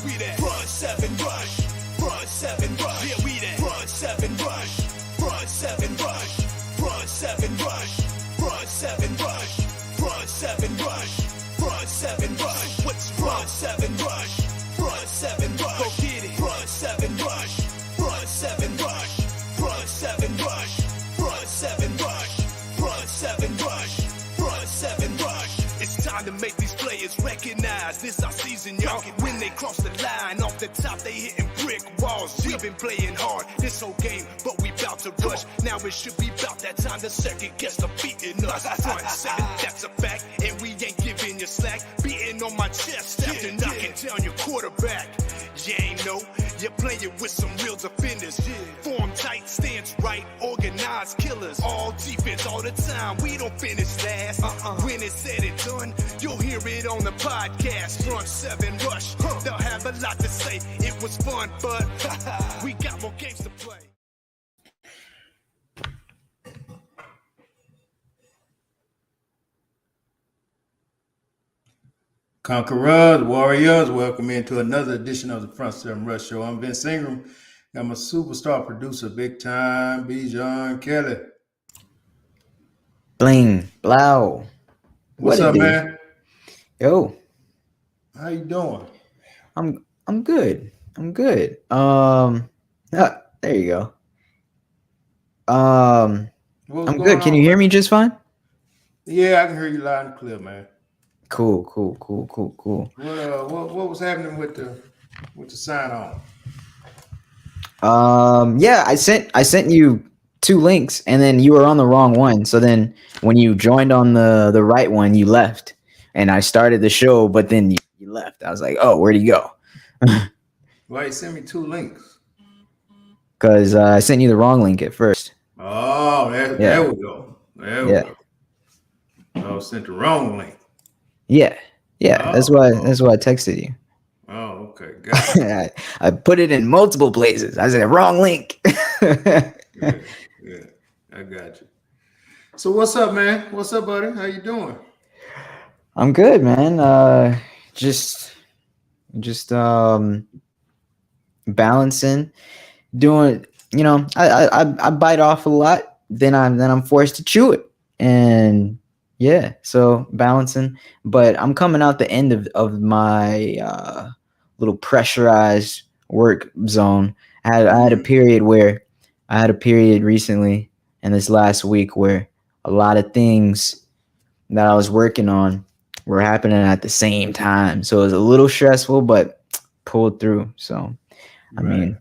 we that. Front 7 rush, front 7 rush. Yeah, we that. Front 7 rush, front 7 rush, front 7 rush, front 7 rush, front 7 rush, front 7 rush. What's front 7 rush, front 7 rush. Go get it. Front 7 rush, front 7 rush, front 7 rush, front 7 rush, front 7 rush, front 7 rush. It's time to make these players recognize this our season, y'all. When they cross the line, off the top they hitting brick walls. We've been playing hard this whole game, but we bout to rush. Now it should be about that time to second guess the beating us. Front 7, that's a fact, and we ain't giving you slack. Beating on my chest after knocking down your quarterback. You ain't know, you're playing with some real defenders. Form tight, stance right, organized killers. All defense all the time, we don't finish last. When it's said and done, you'll hear it on the podcast. Front 7 rush, they'll have a lot to say. It was fun, but we got more games to play. Conquerors, Warriors, welcome into another edition of the Front 7 Rush Show. I'm Vince Ingram. I'm a superstar producer, big time, Bijan Kelly. Bling, blow. What's up, man? Yo. How you doing? I'm good. There you go. I'm good. Can you hear me just fine? Yeah, I can hear you loud and clear, man. Cool. What was happening with the sign on? Yeah, I sent you 2 links and then you were on the wrong one. So then when you joined on the right one, you left. And I started the show, but then you left. I was like, oh, where'd you go? Why you sent me 2 links? Because I sent you the wrong link at first. Oh, there we go. There we go. I sent the wrong link. Yeah. That's why I texted you. Oh, okay. Got it. I put it in multiple places. I said wrong link. yeah, I got you. So what's up, man? What's up, buddy? How you doing? I'm good, man. Just balancing, doing. You know, I bite off a lot, then I'm forced to chew it, and yeah, so balancing. But I'm coming out the end of my little pressurized work zone. I had a period recently, and this last week, where a lot of things that I was working on were happening at the same time. So it was a little stressful, but pulled through. So, I mean,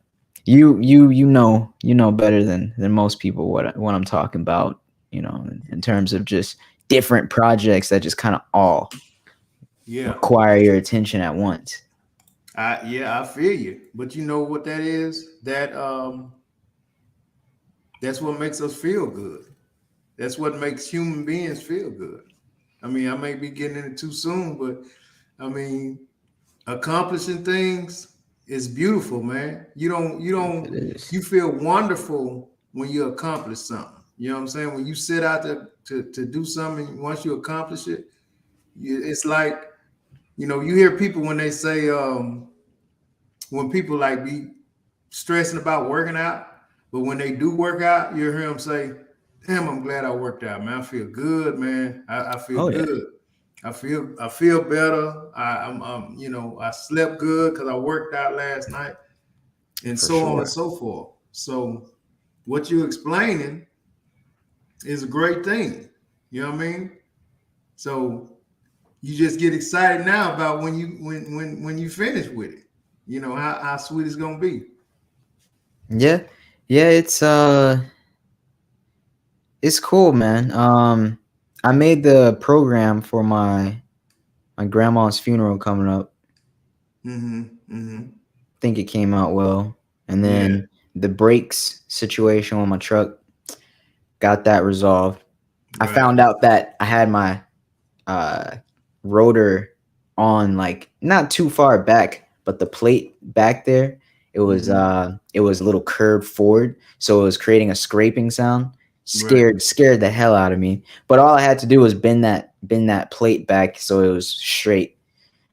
you know better than most people what I'm talking about, you know, in terms of just different projects that just kind of all require your attention at once. I feel you. But you know what that is? That's what makes us feel good. That's what makes human beings feel good. I mean, I may be getting into it too soon, but I mean, accomplishing things is beautiful, man. You feel wonderful when you accomplish something. You know what I'm saying? When you set out to do something, once you accomplish it, it's like, you know, you hear people when they say, when people like be stressing about working out, but when they do work out, you hear them say, damn, I'm glad I worked out, man. I feel good, man. I feel good. I feel better. I'm you know, I slept good because I worked out last night, and on and so forth. So what you're explaining is a great thing. You know what I mean? So you just get excited now about when you finish with it. You know how sweet it's gonna be. Yeah, it's cool, man. I made the program for my grandma's funeral coming up. I think it came out well. And then the brakes situation on my truck, got that resolved. Right. I found out that I had my rotor on, like, not too far back, but the plate back there, it was a little curved forward, so it was creating a scraping sound. Scared the hell out of me. But all I had to do was bend that plate back so it was straight.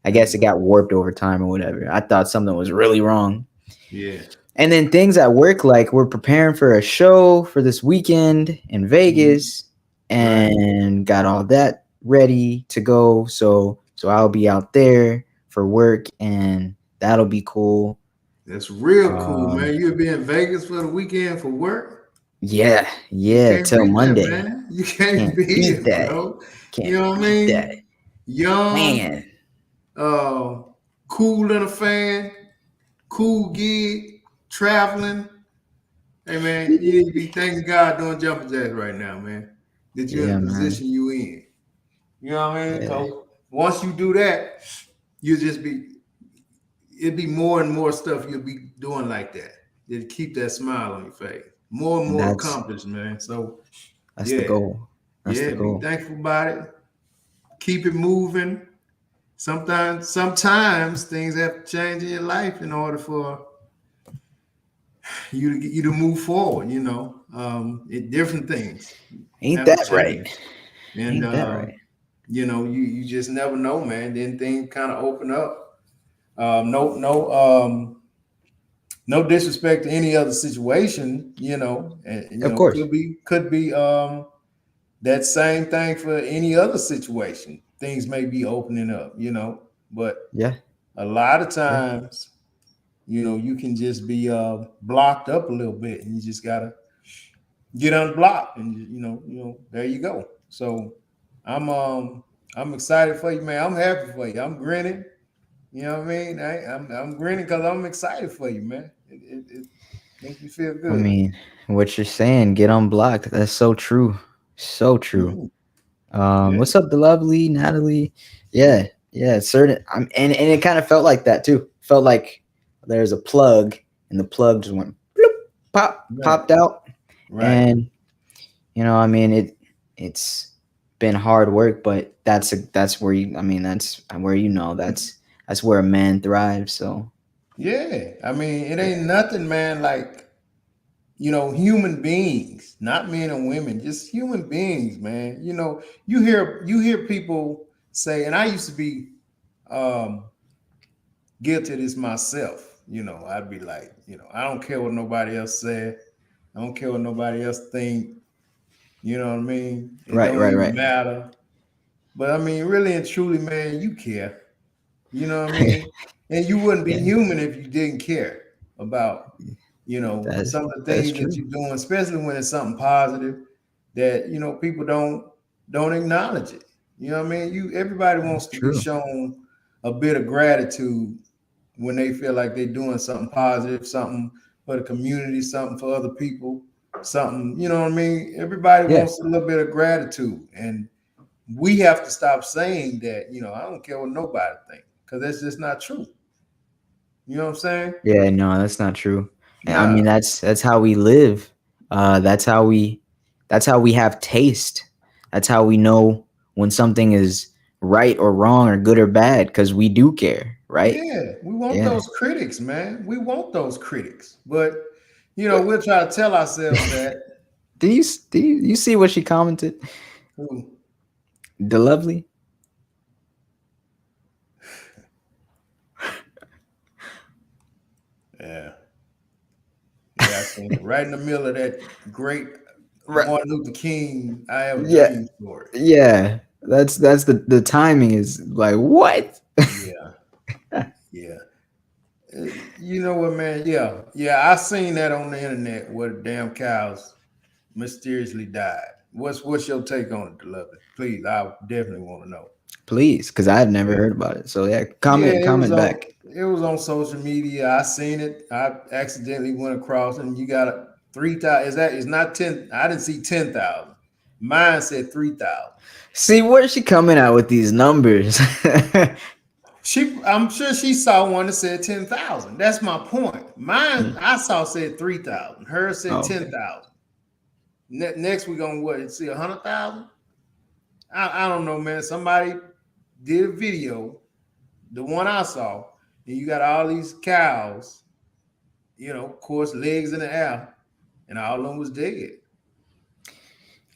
I guess it got warped over time or whatever. I thought something was really wrong. Yeah. And then things at work, like we're preparing for a show for this weekend in Vegas, Right. and got all that ready to go. So I'll be out there for work, and that'll be cool. That's real cool, Um, man. You'll be in Vegas for the weekend for work. yeah, You yeah, can't till beat that, Monday. man. You can't Can't beat beat it, that. bro. Can't You know what I beat that. mean? Young, Man, uh, cool in a fan, cool gig, traveling. Hey man, you need to be thanking God doing jumping jacks right now, man. That you're in yeah, the man. position you in. You know what I mean? Yeah, Because once you do that, you'll just be it'd be more and more stuff you'll be doing like that. It'll keep that smile on your face. More and and more that's accomplished, man. So that's the yeah, goal. That's the yeah, be goal. thankful about it. Keep it moving. Sometimes things have to change in your life in order for you to move forward. In different things Ain't have to that right? change, and Ain't that right? you just never know, man. Then things kind of open up. No, no disrespect to any other situation, and Of course. could be that same thing for any other situation. Things may be opening up, but Yeah, a lot of yeah. times, you can just be blocked up a little bit, and you just gotta get unblocked, and there you go. So I'm um I'm excited for you, man. I'm happy for you. I'm grinning. You know what I mean? I'm grinning because I'm excited for you, man. It makes me feel I good. mean, what you're saying, get unblocked. That's so true. So true. Mhm. Yeah, What's up, the lovely Natalie? Yeah, yeah, certain. And it kind of felt like that too. Felt like there's a plug, and the plug just went bloop, right, popped out, right. and I mean, it's been hard work, but that's where you. I mean, that's where that's where a man thrives. So Yeah, I mean, it yeah, ain't nothing, man. Like human beings, not men and women, just human beings, man. You hear people say, and I used to be um, guilty of this myself. I'd be like, I don't care what nobody else said. I don't care what nobody else think. You know what I mean? It right, don't right, even right. matter. But I mean, really and truly, man, you care. You know what I mean? And you wouldn't be Yeah, human if you didn't care about, that's some of the that's things that true. you're doing, especially when it's something positive that, people don't acknowledge it. You know what I mean? Everybody wants That's to be true. shown a bit of gratitude when they feel like they're doing something positive, something for the community, something for other people, something, you know what I mean? Everybody Yeah, wants a little bit of gratitude. And we have to stop saying that, I don't care what nobody thinks, because that's just not true. You know what I'm saying? yeah. No, that's not true. And I mean, Nah. that's how we live. That's how we have taste. That's how we know when something is right or wrong or good or bad because we do care, right? Yeah, we want Yeah. those critics, man. We want those critics. But, we'll try to tell ourselves that. Do you see what she commented? Ooh, The lovely. yeah. Yeah, I seen it right in the middle of that great Right. Martin Luther King "I Have a Yeah, Dream" story. yeah. That's the timing is like what? Yeah, yeah. You know what, man? Yeah, yeah. I seen that on the internet where the damn cows mysteriously died. What's your take on it, beloved? Please, I definitely want to know. Please, because I've never Yeah, heard about it. So yeah, yeah. comment It was comment on back. it was on social media. I seen it. I accidentally went across, and you got 3,000. Is not 10? I didn't see 10,000. Mine said 3,000. See, where's she coming out with these numbers? I'm sure she saw one that said 10,000. That's my point. Mine, I saw said 3,000. Hers said Oh, okay. 10,000. Next we're gonna what? See 100,000? I don't know, man. Somebody did a video, the one I saw, and you got all these cows, of course, legs in the air, and all of them was dead.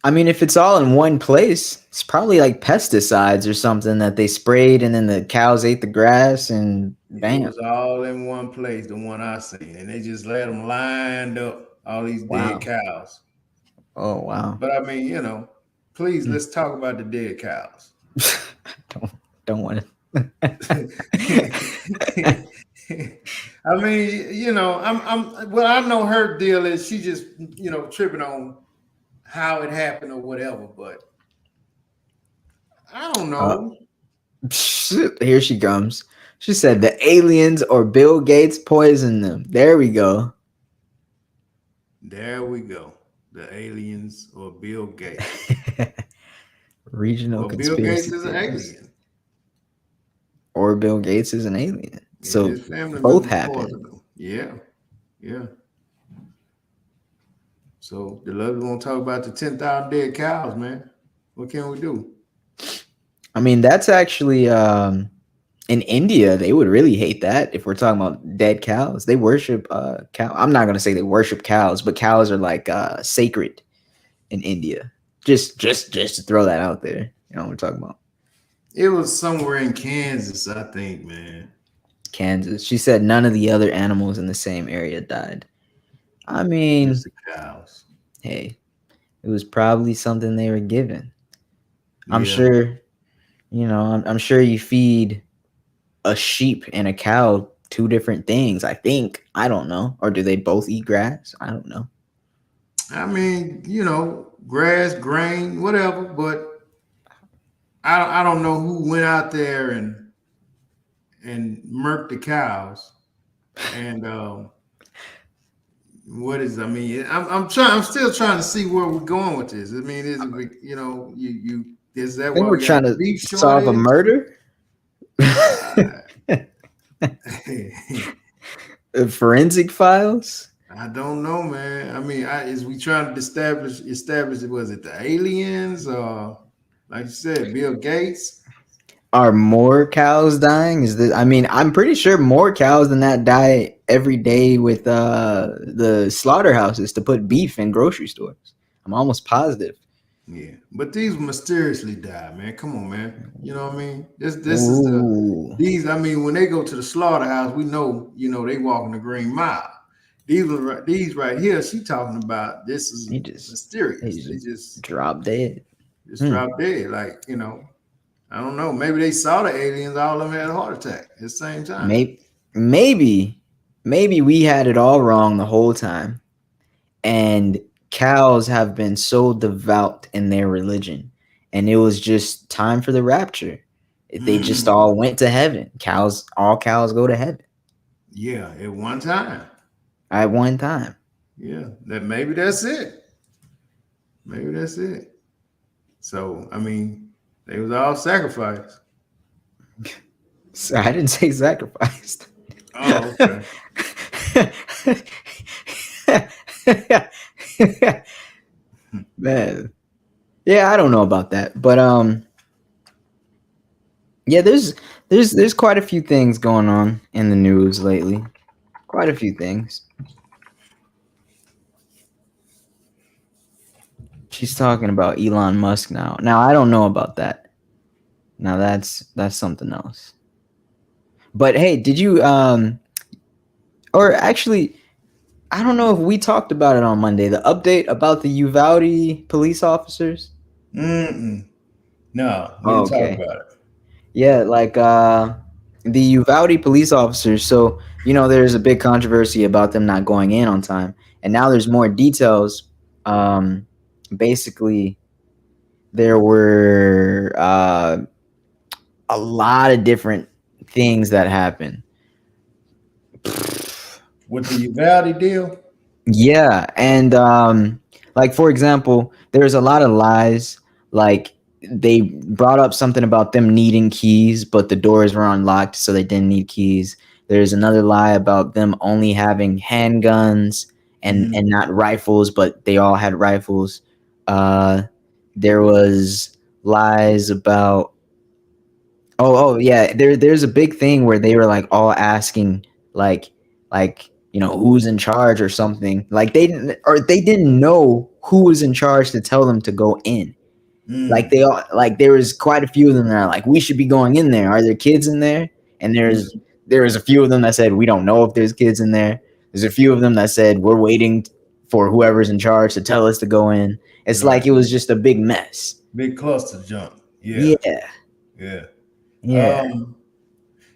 I mean, if it's all in one place, it's probably like pesticides or something that they sprayed, and then the cows ate the grass, and It bam! was all in one place, the one I seen, and they just let them lined up, all these dead Wow. cows. Oh wow. But I mean, please Hmm. let's talk about the dead cows. don't want I to. mean, I'm well, I know her deal is she just, tripping on how it happened or whatever, but I don't uh, know. Here she comes. She said the aliens or Bill Gates poisoned them. There we go. There we go. The aliens or Bill Gates. Regional Well, Bill Gates conspiracy is an theories. alien. Or Bill Gates is an alien. And So his family both members happen. poisoned him. Yeah, yeah. So the lovers want to talk about the 10,000 dead cows, man. What can we do? I mean, that's actually in India, they would really hate that if we're talking about dead cows. They worship cow. I'm not gonna say they worship cows, but cows are like sacred in India. Just to throw that out there. You know what we're talking about. It was somewhere in Kansas, I think, man. Kansas. She said none of the other animals in the same area died. I mean, Just the cows. hey, it was probably something they were given. I'm Yeah. sure, I'm sure you feed a sheep and a cow two different things, I think. I don't know. Or do they both eat grass? I don't know. I mean, grass, grain, whatever, but I don't know who went out there and murked the cows. And what is I mean, I'm still trying to see where we're going with this. I mean, is it you is that I think why we're we got trying a to beef solve a shortage? murder. Forensic files. I don't know, man. I mean, is we trying to establish was it the aliens or like you said, Bill Gates? Are more cows dying? Is this? I mean, I'm pretty sure more cows than that die every day with the slaughterhouses to put beef in grocery stores. I'm almost positive. Yeah, but these mysteriously die, man. Come on, man. You know what I mean? This is the Ooh, these. I mean, when they go to the slaughterhouse, we know they walking the green mile. These right here. She talking about this is he just he mysterious. They just just dropped dead. just Hmm. drop dead. Like I don't know. Maybe they saw the aliens. All of them had a heart attack at the same time. Maybe, maybe, maybe we had it all wrong the whole time, and cows have been so devout in their religion, and it was just time for the rapture. They just all went to heaven. All cows go to heaven Yeah, at one time. at one time. Yeah, that maybe that's it. Maybe that's it. So I mean, they was all sacrificed. So I didn't say sacrificed. Oh, okay. Man, yeah, I don't know about that, but yeah, there's quite a few things going on in the news lately. Quite a few things. She's talking about Elon Musk now. Now I don't know about that. Now that's something else. But hey, did you or actually I don't know if we talked about it on Monday, the update about the Uvalde police officers? Mm-mm. No, we Oh, didn't talk okay. about it. Yeah, like the Uvalde police officers. So, there's a big controversy about them not going in on time. And now there's more details. Basically, there were a lot of different things that happened. With the Uvalde deal. Yeah, and like for example, there's a lot of lies. Like they brought up something about them needing keys, but the doors were unlocked, so they didn't need keys. There's another lie about them only having handguns and Mm. not rifles, but they all had rifles. Uh, there was lies about yeah, there's a big thing where they were like all asking like who's in charge or something. Like they didn't know who was in charge to tell them to go in. Like Mm, they all, like there was quite a few of them that are like, we should be going in there. Are there kids in there? And mm, there was a few of them that said we don't know if there's kids in there. There's a few of them that said we're waiting for whoever's in charge to tell us to go in. It's like right. it was just a big mess. Big cluster jump. Yeah, Yeah, yeah. yeah, Um,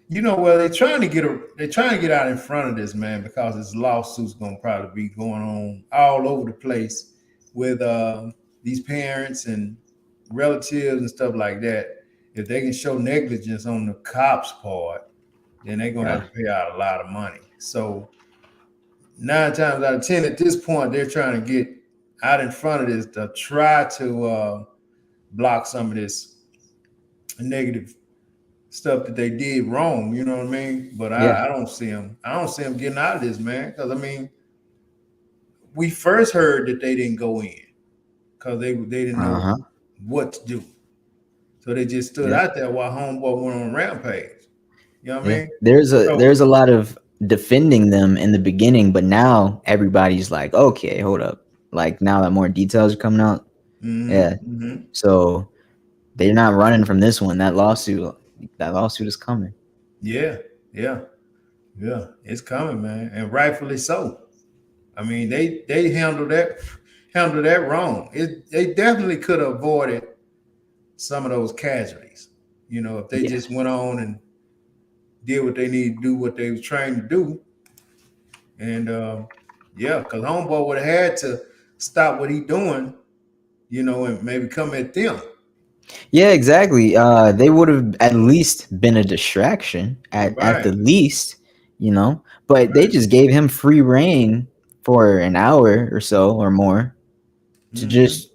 you know, well, they're trying to get out in front of this, man, because this lawsuit's gonna probably be going on all over the place with these parents and relatives and stuff like that. If they can show negligence on the cops' part, then they're gonna have yeah, to pay out a lot of money. So 9 times out of 10, at this point, they're trying to get out in front of this to try to block some of this negative stuff that they did wrong. You know what I mean? But yeah. I don't see them. I don't see them getting out of this, man. Because I mean, we first heard that they didn't go in because they didn't Uh know huh. what to do, so they just stood Yeah, out there while Homeboy went on rampage. You know what I yeah. mean? So, There's a lot of defending them in the beginning, but now everybody's like, okay, hold up. Like now that more details are coming out, yeah. mhm. So they're not running from this one. That lawsuit is coming. Yeah, yeah, yeah. It's coming, man, and rightfully so. I mean, they handled that wrong. They definitely could have avoided some of those casualties. You know, if they Yeah. just went on and did what they need to do, what they was trained to do, and yeah, because Homeboy would have had to stop what he doing, you know, and maybe come at them. Yeah, exactly. They would have at least been a distraction at Right, the least, you know. But they right. just gave him free reign for an hour or so or more to Mm-hmm. just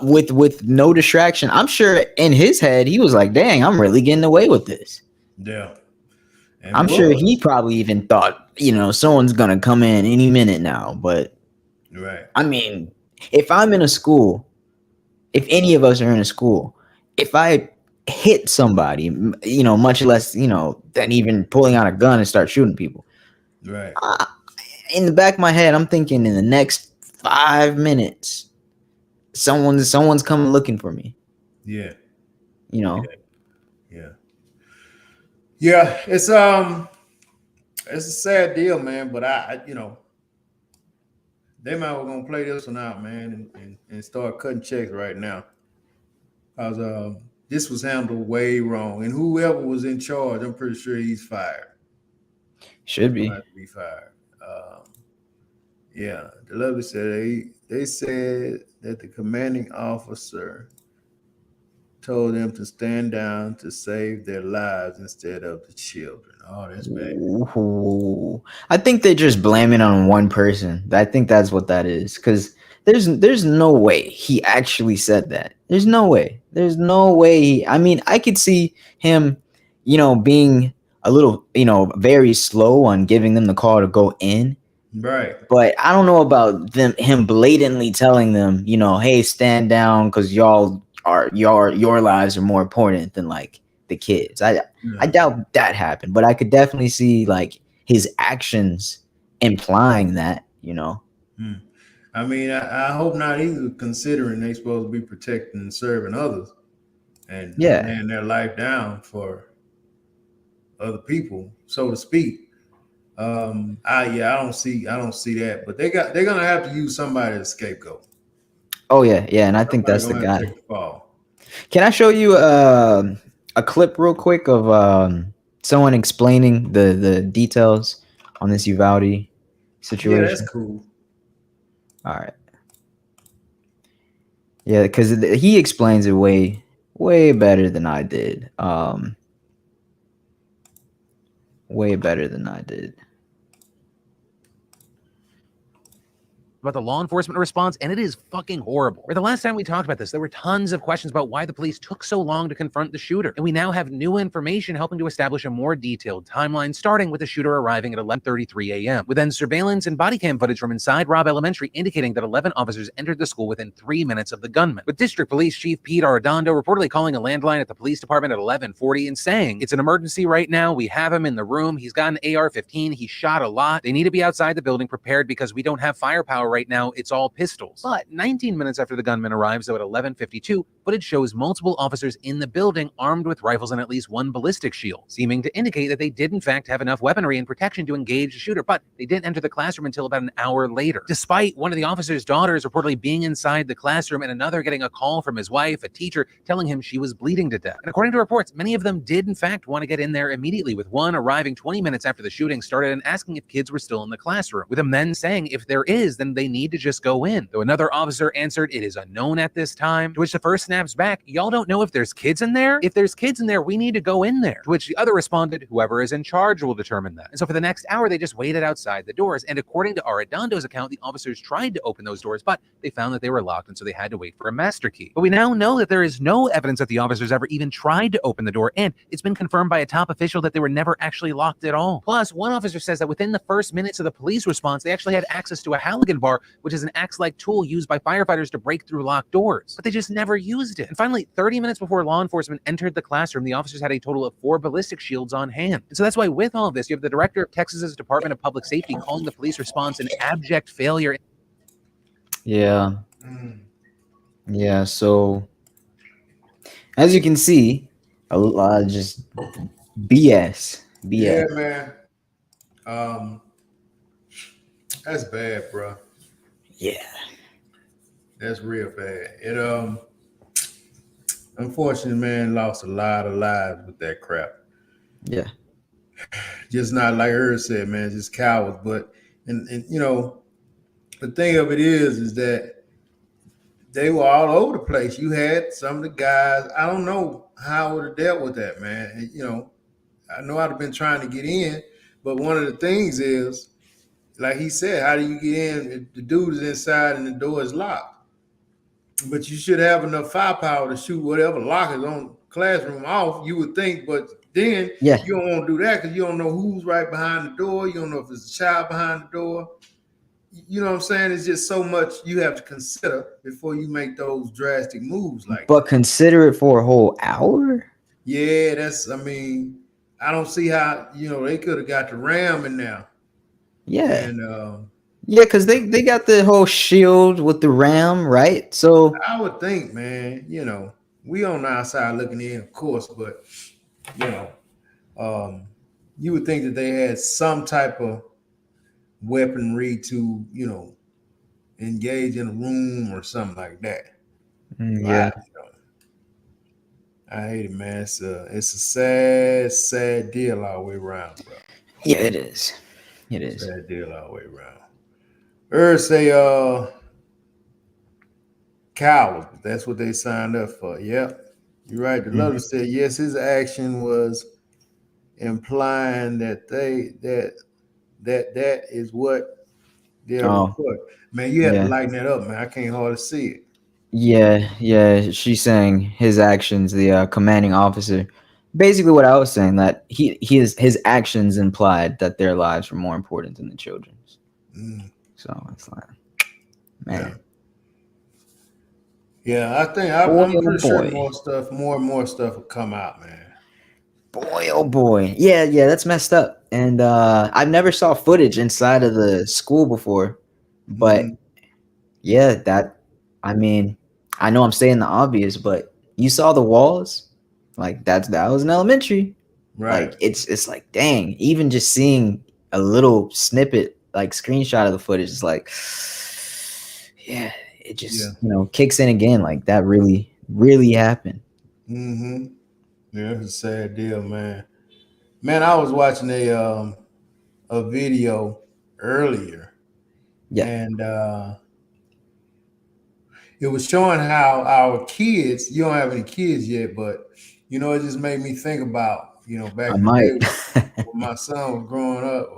with no distraction. I'm sure in his head he was like, "Dang, I'm really getting away with this." Yeah, and I'm sure he was probably even thought, someone's gonna come in any minute now. But right. I mean, if I'm in a school, if any of us are in a school, if I hit somebody, much less, than even pulling out a gun and start shooting people, Right. uh, in the back of my head, I'm thinking in the next 5 minutes, someone's coming looking for me. Yeah. You know, Yeah. Yeah. Yeah. It's a sad deal, man. But you know, they might well gonna play this one out, man, and start cutting checks right now. Because this was handled way wrong. And whoever was in charge, I'm pretty sure he's fired. should He's gonna be. have to be fired. Yeah, the lovely said they said that the commanding officer told them to stand down to save their lives instead of the children. Oh, that's bad. Ooh. I think they just blame it on one person. I think that's what that is. Because there's no way he actually said that. There's no way. There's no way. I mean, I could see him, being a little, very slow on giving them the call to go in. Right. But I don't know about him blatantly telling them, hey, stand down because your lives are more important than like the kids. I Yeah. doubt that happened, but I could definitely see like his actions implying that. Hmm. I mean, I hope not either, considering they supposed to be protecting and serving others and Yeah. laying their life down for other people, so to speak. I don't see that, but they're gonna have to use somebody as a scapegoat. Oh yeah, and I think Somebody that's the gonna have to guy. take the fall. Can I show you a clip real quick of someone explaining the details on this Uvalde Yeah, that's situation? cool. All right. Yeah, because he explains it way better than I did. Way better than I did. about the law enforcement response, and it is fucking horrible. Where the last time we talked about this, there were tons of questions about why the police took so long to confront the shooter, and we now have new information helping to establish a more detailed timeline, starting with the shooter arriving at 11:33 a.m., with then surveillance and body cam footage from inside Robb Elementary indicating that 11 officers entered the school within 3 minutes of the gunman, with District Police Chief Pete Arredondo reportedly calling a landline at the police department at 11:40 and saying, "It's an emergency right now, we have him in the room, he's got an AR-15, he shot a lot, they need to be outside the building prepared because we don't have firepower right now, it's all pistols. But 19 minutes after the gunman arrives, though at 11:52, footage shows multiple officers in the building armed with rifles and at least one ballistic shield, seeming to indicate that they did in fact have enough weaponry and protection to engage the shooter, but they didn't enter the classroom until about an hour later, despite one of the officers' daughters reportedly being inside the classroom and another getting a call from his wife, a teacher, telling him she was bleeding to death. And according to reports, many of them did in fact want to get in there immediately, with one arriving 20 minutes after the shooting started and asking if kids were still in the classroom, with them then saying if there is, then they need to just go in. Though another officer answered, "It is unknown at this time," to which the first snaps back, "Y'all don't know if there's kids in there? If there's kids in there, we need to go in there." To which the other responded, "Whoever is in charge will determine that." And so for the next hour, they just waited outside the doors. And according to Arredondo's account, the officers tried to open those doors, but they found that they were locked, and so they had to wait for a master key. But we now know that there is no evidence that the officers ever even tried to open the door, and it's been confirmed by a top official that they were never actually locked at all. Plus, one officer says that within the first minutes of the police response, they actually had access to a Halligan bar, which is an axe-like tool used by firefighters to break through locked doors, but they just never used it. And finally, 30 minutes before law enforcement entered the classroom, the officers had a total of 4 ballistic shields on hand. And so that's why with all of this, you have the director of Texas's Department of Public Safety calling the police response an abject failure. Yeah. Yeah. So as you can see, a lot of just BS. Yeah, BS. man. That's bad, bro. Yeah. That's real bad. It unfortunately, man, lost a lot of lives with that crap. Yeah. Just not like Herb said, man, just cowards. But and you know, the thing of it is that they were all over the place. You had some of the guys. I don't know how I would have dealt with that, man. And, you know, I know I'd have been trying to get in, but one of the things is, like he said, how do you get in if the dude is inside and the door is locked? But you should have enough firepower to shoot whatever lockers on the classroom off, you would think. But then Yeah. you don't want to do that because you don't know who's right behind the door. You don't know if there's a child behind the door. You know what I'm saying? It's just so much you have to consider before you make those drastic moves like But consider it for a whole hour? Yeah, I mean, I don't see how, you know, they could have got the RAM in there. Yeah. And yeah, because they got the whole shield with the RAM, right? So I would think, man, you know, we on the outside looking in, of course, but you know, you would think that they had some type of weaponry to, you know, engage in a room or something like that. yeah. I hate it, man. It's a sad deal all the way around, bro. Yeah, it is. It is. Sad deal all the way around. Say cowards, but that's what they signed up for. Yep. You're right. The letter said yes, his action was implying that that is what they're report. Man, you have to lighten that up, man. I can't hardly see it. Yeah. She's saying his actions, the commanding officer. Basically, what I was saying, that his actions implied that their lives were more important than the children's. So it's like, man. Yeah, I think I'm pretty sure more and more stuff will come out, man. Boy, oh boy. Yeah, that's messed up. And I've never saw footage inside of the school before. But yeah, I mean, I know I'm saying the obvious, but you saw the walls? Like that was an elementary. Right. Like it's like, dang, even just seeing a little snippet, like screenshot of the footage, is like, yeah, it just kicks in again. Like that really happened. Yeah, it's a sad deal, man. Man, I was watching a video earlier. Yeah. And it was showing how our kids, you don't have any kids yet, but you know, it just made me think about, you know, back in the day when my son was growing up.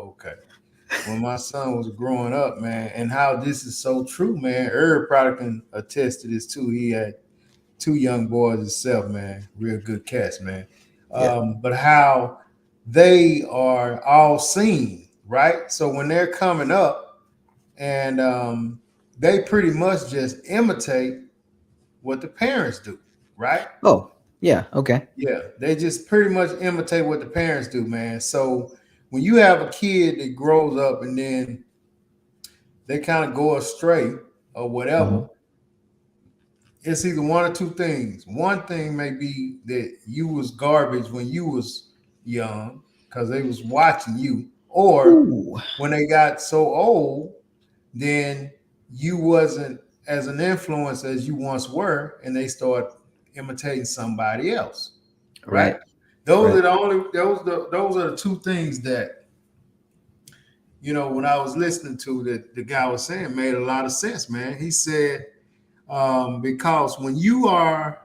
When my son was growing up, man, and how this is so true, man. Herb probably can attest to this too. He had 2 young boys himself, man. Real good cats, man. But how they are all seen, right? So when they're coming up and they pretty much just imitate what the parents do, right? Oh, yeah, okay. Yeah, they just pretty much imitate what the parents do, man. So when you have a kid that grows up and then they kind of go astray or whatever, Mhm. it's either one or two things. One thing may be that you was garbage when you was young because they was watching you, or Ooh. when they got so old, then you wasn't as an influence as you once were, and they start imitating somebody else. Right? Right. Those Right. are the only those are the two things that when I was listening to the guy was saying made a lot of sense, man. He said because when you are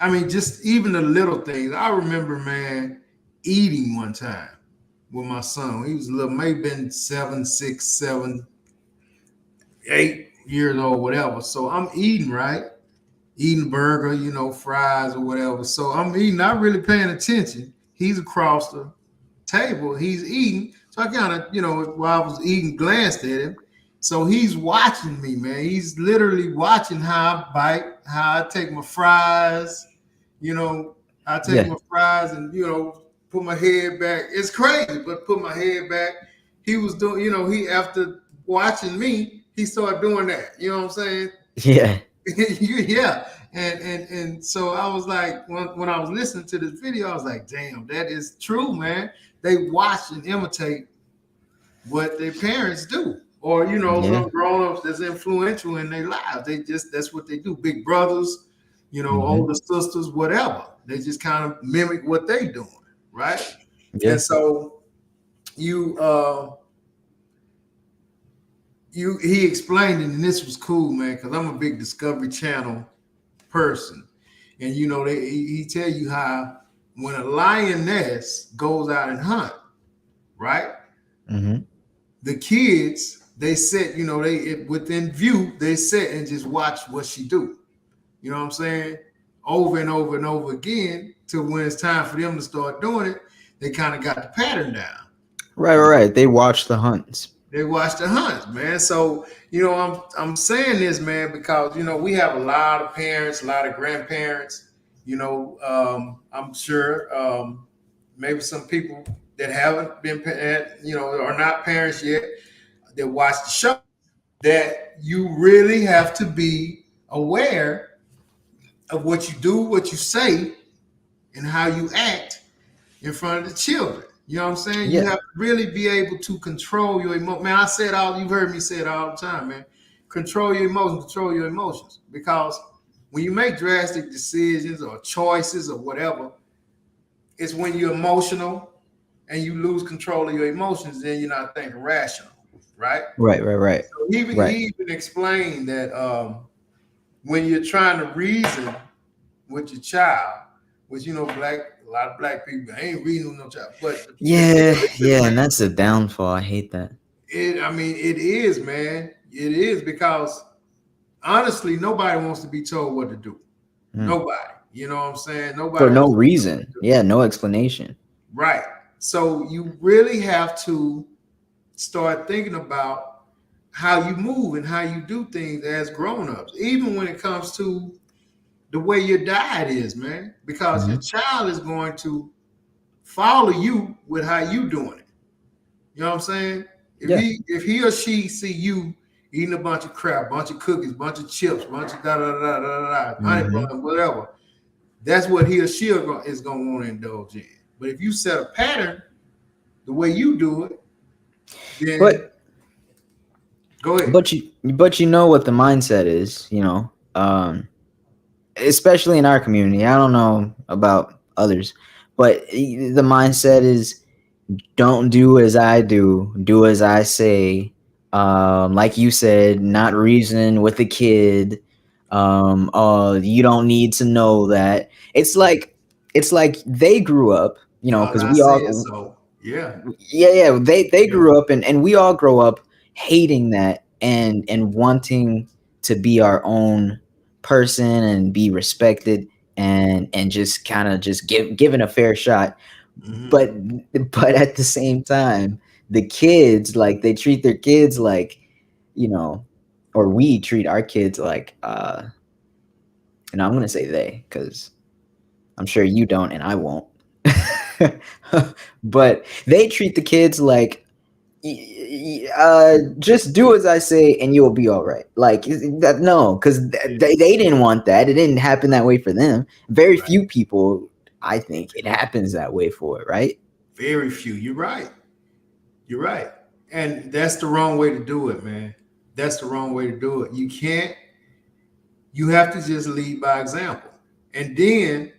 I mean, just even the little things. I remember, man, eating one time with my son. He was a little, maybe been 7, 6, 7, 8 years old, whatever. So I'm eating, right? Eating burger, fries or whatever. So I'm eating, not really paying attention. He's across the table, he's eating. So I kind of, while I was eating, glanced at him. So he's watching me, man. He's literally watching how I bite, how I take my fries, you know, I take Yeah. my fries and, put my head back. It's crazy, but put my head back. He was doing, he after watching me, he started doing that. You know what I'm saying? Yeah. Yeah. And so I was like, when I was listening to this video, I was like, damn, that is true, man. They watch and imitate what their parents do. Or, Yeah. some grown-ups that's influential in their lives. That's what they do. Big brothers, Hmm. older sisters, whatever. They just kind of mimic what they doing, right? And Yeah. so you he explained it, and this was cool, man, because I'm a big Discovery Channel person. And he tell you how when a lioness goes out and hunt, right? Hmm. The kids they sit, within view, they sit and just watch what she do. You know what I'm saying? Over and over and over again till when it's time for them to start doing it, they kind of got the pattern down. Right. Right. Right. They watch the hunts. They watch the hunts, man. So I'm saying this, man, because we have a lot of parents, a lot of grandparents. I'm sure maybe some people that haven't been, are not parents yet that watch the show. That you really have to be aware of what you do, what you say, and how you act in front of the children. You know what I'm saying? You Yeah. have to really be able to control your emotions. Man, you've heard me say it all the time, man. Control your emotions. Because when you make drastic decisions or choices or whatever, it's when you're emotional and you lose control of your emotions, then you're not thinking rational, right? Right. Right. Right. So he Right. even explained that when you're trying to reason with your child, which a lot of black people ain't reading with no child, but the Yeah. Yeah. man, And that's the downfall. I hate that. I mean, it is, man. It is because honestly, nobody wants to be told what to do. Mm. Nobody. You know what I'm saying? For Nobody no wants to be told what to reason. do. Yeah. No explanation. Right. So you really have to start thinking about how you move and how you do things as grown-ups, even when it comes to the way your diet is, man, because your Hmm. child is going to follow you with how you doing it. You know what I'm saying? If Yeah. he or she see you eating a bunch of crap, bunch of cookies, bunch of chips, bunch of da da da da da da, honey Hmm. butter, whatever, that's what he or she is gonna want to indulge in. But if you set a pattern the way you do it, then But go ahead. but you know what the mindset is. Especially in our community. I don't know about others, but the mindset is don't do as I do as I say. Like you said, not reason with the kid. You don't need to know that. It's like they grew up, Cause because I we said all, so. Yeah. yeah, they Yeah. grew up, and we all grow up hating that, and wanting to be our own person and be respected, and just kind of just given a fair shot. Mm-hmm. But at the same time, the kids, like, they treat their kids like, you know or we treat our kids like, and I'm gonna say they, because I'm sure you don't and I won't. But they treat the kids like just do as I say and you'll be all right. Like that, no, because they didn't want that. It didn't happen that way for them. Very Right. few people, I think, it happens that way for it, right? Very few. You're right. You're right. And that's the wrong way to do it, man. That's the wrong way to do it. You can't, you have to just lead by example. And then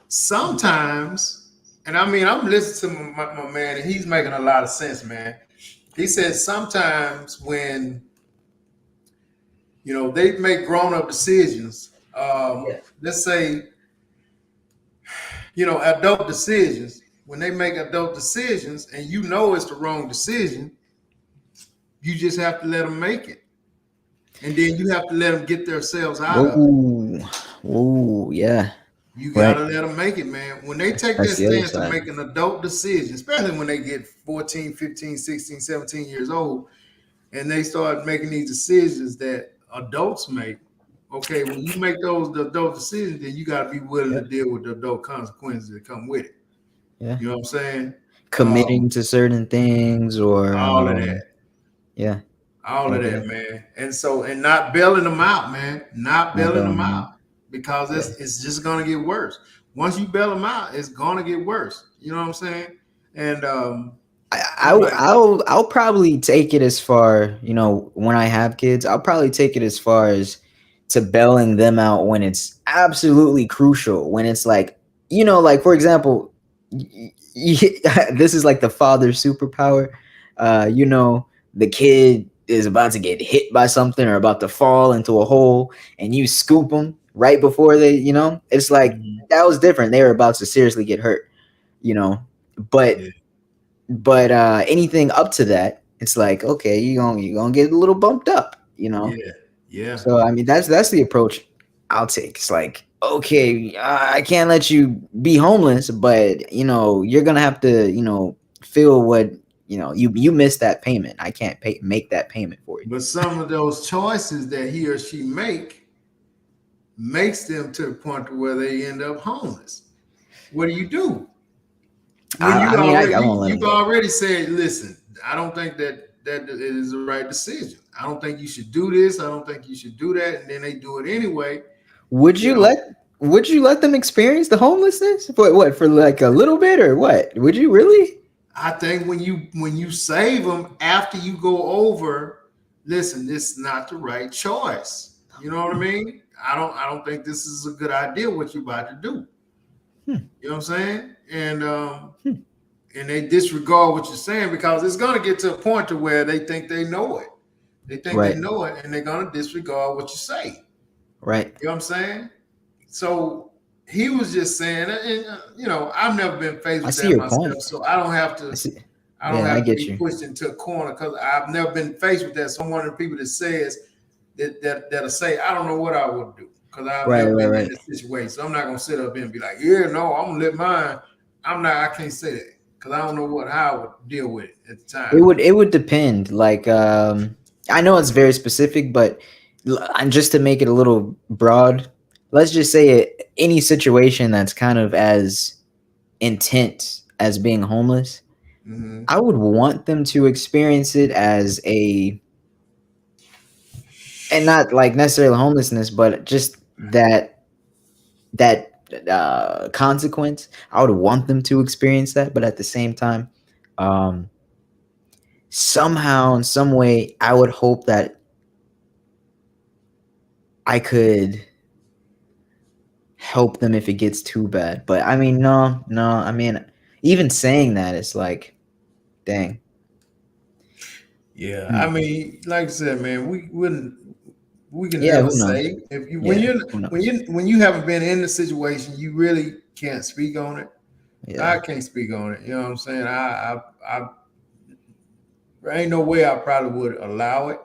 sometimes, and I mean, I'm listening to my man, and he's making a lot of sense, man. He says sometimes when, they make grown up decisions, let's say, adult decisions, when they make adult decisions and it's the wrong decision, you just have to let them make it. And then you have to let them get themselves out of it. Whoa, whoa, yeah, You got right. to let them make it, man. When they take that That's the other stance to side. make an adult decision, especially when they get 14, 15, 16, 17 years old, and they start making these decisions that adults make, okay, when you make those adult decisions, then you got to be willing to deal with the adult consequences that come with it. Yeah, You know what I'm saying? committing to certain things or All of that. yeah, All yeah, of yeah. that, man. And so, and not bailing them out, man. Not Not bailing bailing them them out out. because Yeah. it's just gonna get worse. Once you bail them out, it's gonna get worse. You know what I'm saying? And I'm like, I'll probably take it as far, when I have kids, I'll probably take it as far as to bailing them out when it's absolutely crucial. When it's like, like for example, this is like the father's superpower. The kid is about to get hit by something or about to fall into a hole, and you scoop them right before they, it's like that was different. They were about to seriously get hurt, you know, but yeah, anything up to that, it's like, okay, you gonna get a little bumped up, yeah, yeah, so I mean that's the approach I'll take. It's like, okay, I can't let you be homeless, but you're gonna have to feel what you missed that payment. I can't make that payment for you. but some of those choices that he or she makes them to the point to where they end up homeless. What do you do? When I mean, I won't let them you've go. already said, listen, I don't think that it is the right decision. I don't think you should do this. I don't think you should do that. And then they do it anyway. Would You you know, let them experience the homelessness for what, for like a little bit, or what? Would you really? I think when you save them after you go over, listen, this is not the right choice. You know what I mean? I don't think this is a good idea what you're about to do. Hmm. You know what I'm saying? Hmm. And they disregard what you're saying because it's gonna get to a point to where they think they know it. They think they Right, know it, and they're gonna disregard what you say. right. You know what I'm saying? So he was just saying, and I've never been faced I with see that your myself, point. so I don't have I to. see. I don't Yeah, I have to get be you. pushed into a corner because I've never been faced with that. So I'm one of the people that says that'll say, I don't know what I would do because I've Right, never right, been in right. this situation. So I'm not gonna sit up here and be like, yeah, no, I'm gonna let mine. I can't say that because I don't know how I would deal with it at the It time. would depend. Like, I know it's very specific, but and just to make it a little broad, let's just say any situation that's kind of as intense as being homeless, Mm-hmm. I would want them to experience it as and not like necessarily homelessness, but just that consequence. I would want them to experience that, but at the same time, um, somehow in some way, I would hope that I could help them if it gets too bad. But I mean, no, no. I mean, even saying that, it's like, dang. Yeah, I Hmm. mean, like I said, man, we can Yeah, never who knows? say if you Yeah, who knows? when you haven't been in the situation, you really can't speak on it. I Yeah, can't speak on it. You know what I'm saying? I there ain't no way I probably would allow it.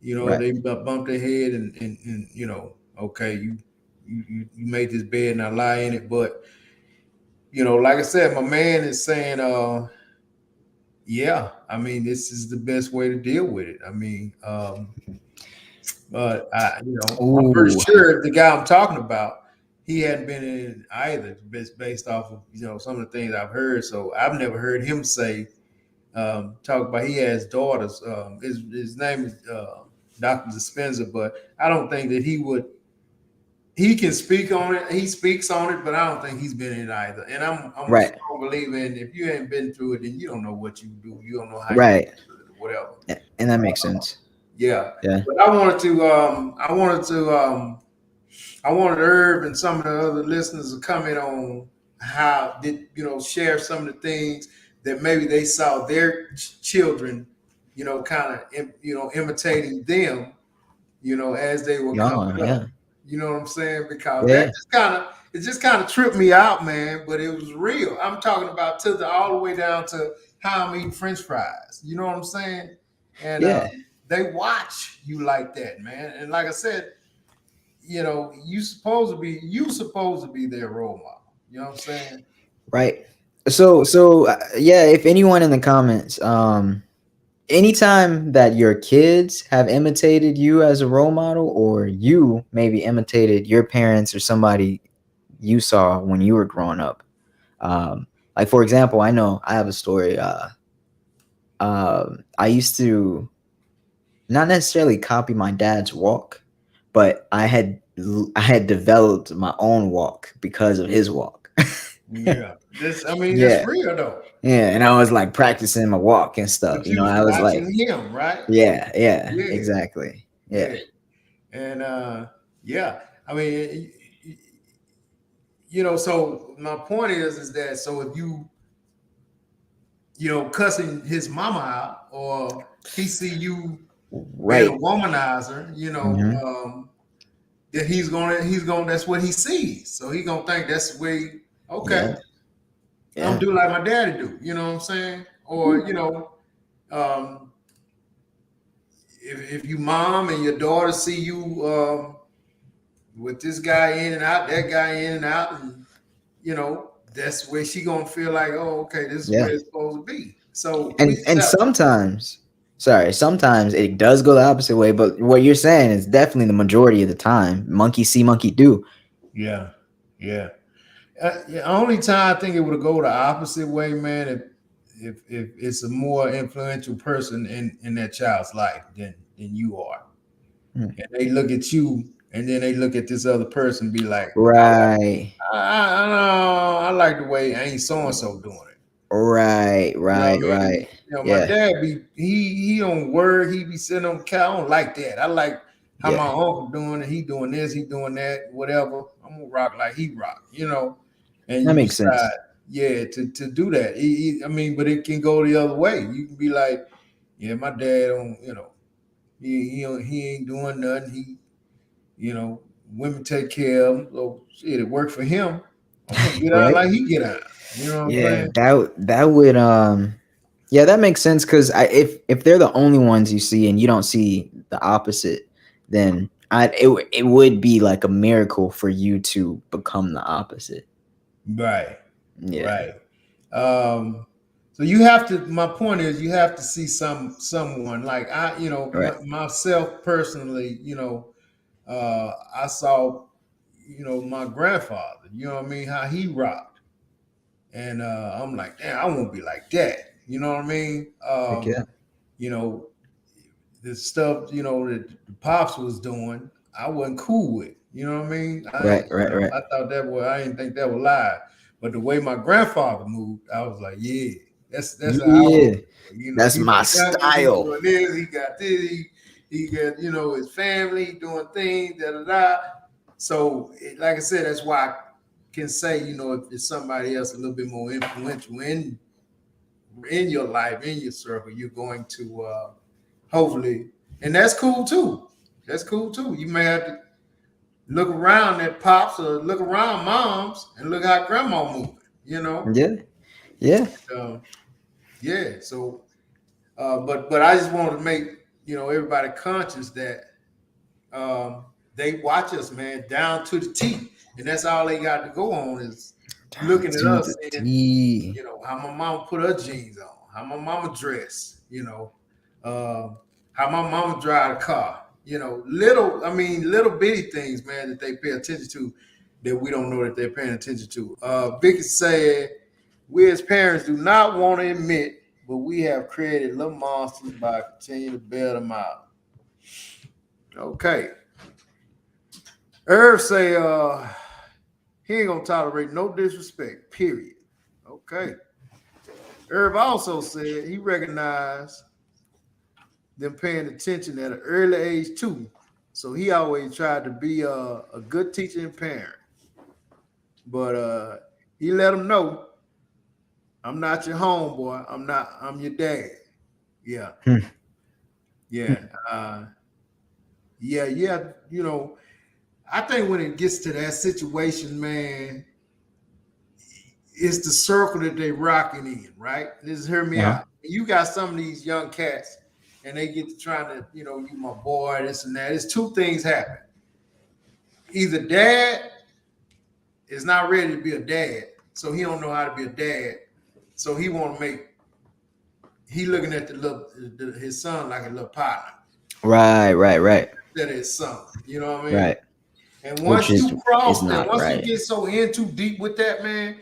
right. They bump their head and okay, you made this bed, now lie in it. But like I said, my man is saying, yeah, I mean, this is the best way to deal with it. I mean, but I'm pretty Ooh, sure the guy I'm talking about, he hadn't been in either, based off of some of the things I've heard. So I've never heard him say talk about he has daughters. His name is Dr. Dispenza, but I don't think that he would. He can speak on it. He speaks on it, but I don't think he's been in it either. And I'm a Right. strong believer in if you ain't been through it, then you don't know what you do. You don't know how you Right. do it, whatever. And that makes sense. Yeah. Yeah. But I wanted Herb and some of the other listeners to comment on how did share some of the things that maybe they saw their children, kind of imitating them, as they were Yeah. coming up. Yeah. You know what I'm saying? Because Yeah. it just kind of tripped me out, man. But it was real. I'm talking about all the way down to how I'm eating French fries. You know what I'm saying? And Yeah. they watch you like that, man. And like I said, you supposed to be their role model. You know what I'm saying? Right. So yeah, if anyone in the comments, anytime that your kids have imitated you as a role model, or you maybe imitated your parents or somebody you saw when you were growing up, like for example, I know I have a story. I used to not necessarily copy my dad's walk, but I had developed my own walk because of his walk. Yeah. That's Yeah. real though. Yeah, and I was like practicing my walk and stuff. But you was I was like, watching him, right? yeah, yeah, Yeah. exactly. Yeah. Yeah. And yeah. I mean, so my point is that so if cussing his mama out, or he see you being a Right. womanizer, Mhm. that he's gonna that's what he sees. So he gonna think that's the way, okay, Yeah. I'm Yeah. do like my daddy do, you know what I'm saying? Or, um, if you mom and your daughter see you with this guy in and out, that guy in and out, and that's where she gonna feel like, oh, okay, this is where Yeah. it's supposed to be. So we And just have to, sometimes it does go the opposite way, but what you're saying is definitely the majority of the time. Monkey see, monkey do. yeah, yeah. Yeah, only time I think it would go the opposite way, man, if it's a more influential person in that child's life than you are, Hmm. and they look at you, and then they look at this other person, and be like, Right. I know, I like the way ain't so and so doing it. Right. You know what Right. I mean? Right. My Yeah. dad he don't work. He be sitting on the couch. I don't like that. I like how my Yeah. uncle doing it. He doing this. He doing that. Whatever. I'm gonna rock like he rock. And That you makes decide, sense. yeah, to do that. I mean, but it can go the other way. You can be like, yeah, my dad don't. He ain't doing nothing. Women take care of him. So shit, it worked for him. I'm gonna get out Right. like he get out. You know what I'm Yeah. saying? That would yeah, that makes sense, because if they're the only ones you see and you don't see the opposite, then it would be like a miracle for you to become the opposite. Right. Yeah. Right. So you have to. My point is, you have to see someone like Right. myself personally. I saw, my grandfather. You know what I mean? How he rocked, and I'm like, damn, I won't be like that. You know what I mean? Heck yeah. You know, the stuff that the pops was doing, I wasn't cool with. You know what I mean? Right. Right. Right. I thought I didn't think that was live. But the way my grandfather moved, I was like, yeah, that's how I want Yeah. to do it. That's He my from Memphis, he style. doing this, he got this, he got his family doing things, da da da. So, like I said, that's why I can say, if it's somebody else a little bit more influential in your life, in your circle, you're going to hopefully, and that's cool too. That's cool too. You may have to look around at pops or look around moms and look how grandma moving. Yeah. Yeah. Uh, yeah. So, but I just wanted to make everybody conscious that they watch us, man, down to the T, and that's all they got to go on is Down looking at to us the and T. how my mama put her jeans on, how my mama dress, how my mama drive a car, little bitty things, man, that they pay attention to that we don't know that they're paying attention to. Vicky said, we as parents do not want to admit but we have created little monsters by continuing to bail them out. Okay. Irv say he ain't gonna tolerate no disrespect, period. Okay. Irv also said he recognized them paying attention at an early age too. So he always tried to be a good teacher and parent. But he let them know, I'm not your homeboy. I'm your dad. Yeah. Hmm. Yeah. Yeah. You know, I think when it gets to that situation, man, it's the circle that they rocking in, right? Just hear me Uh-huh. out. You got some of these young cats, and they get to trying to, you my boy, this and that. It's two things happen. Either dad is not ready to be a dad, so he don't know how to be a dad, so he want to make. He looking at his son like a little partner Right. instead of his son. You know what I mean? Right. And Which once you is cross that, not once you right. get so in too deep with that, man,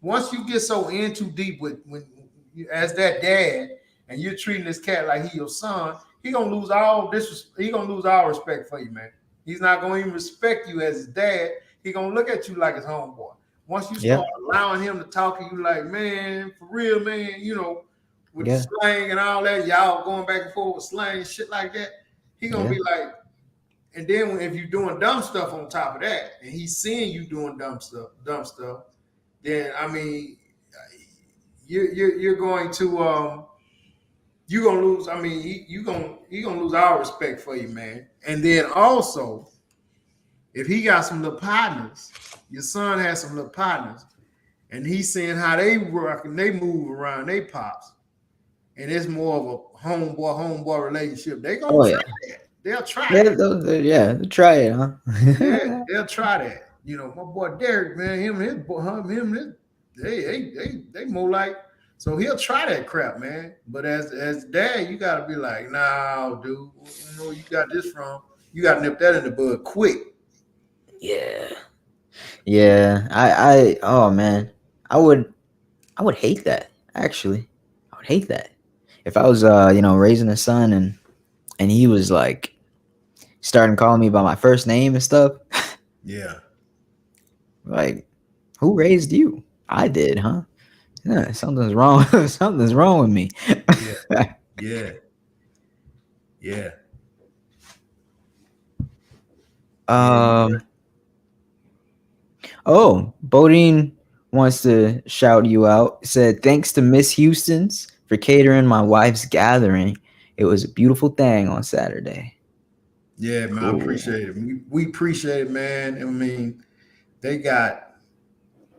once you get so in too deep with when you, as that dad, and you're treating this cat like he your son, he gonna lose all this. He gonna lose all respect for you, man. He's not gonna even respect you as his dad. He gonna look at you like his homeboy. Once you Yeah. start allowing him to talk to you like, man, for real, man, with the Yeah. slang and all that, y'all going back and forth with slang and shit like that, he gonna Yeah. be like, and then if you're doing dumb stuff on top of that, and he's seeing you doing dumb stuff, then I mean, you're going to you're gonna lose. I mean, you gonna lose our respect for you, man. And then also, if he got some little partners, your son has some little partners, and he's seeing how they work and they move around they pops, and it's more of a homeboy relationship. They gonna Oh try yeah. that. They'll try Yeah. that. Yeah. Try it, Yeah, huh? they'll try that. My boy Derek, man, they more like. So he'll try that crap, man. But as dad, you gotta be like, nah, dude, you got this from. You gotta nip that in the bud quick. Yeah. Yeah. I. Oh man. I would. I would hate that. Actually, I would hate that if I was, raising a son and he was like starting calling me by my first name and stuff. Yeah, Like, who raised you? I did, huh? Yeah, something's wrong. Something's wrong with me. yeah, yeah, yeah, yeah. um. Oh, Bodine wants to shout you out. Said thanks to Miss Houston's for catering my wife's gathering. It was a beautiful thing on Saturday. Yeah, man, I Cool. appreciate it. We appreciate it, man. I mean, they got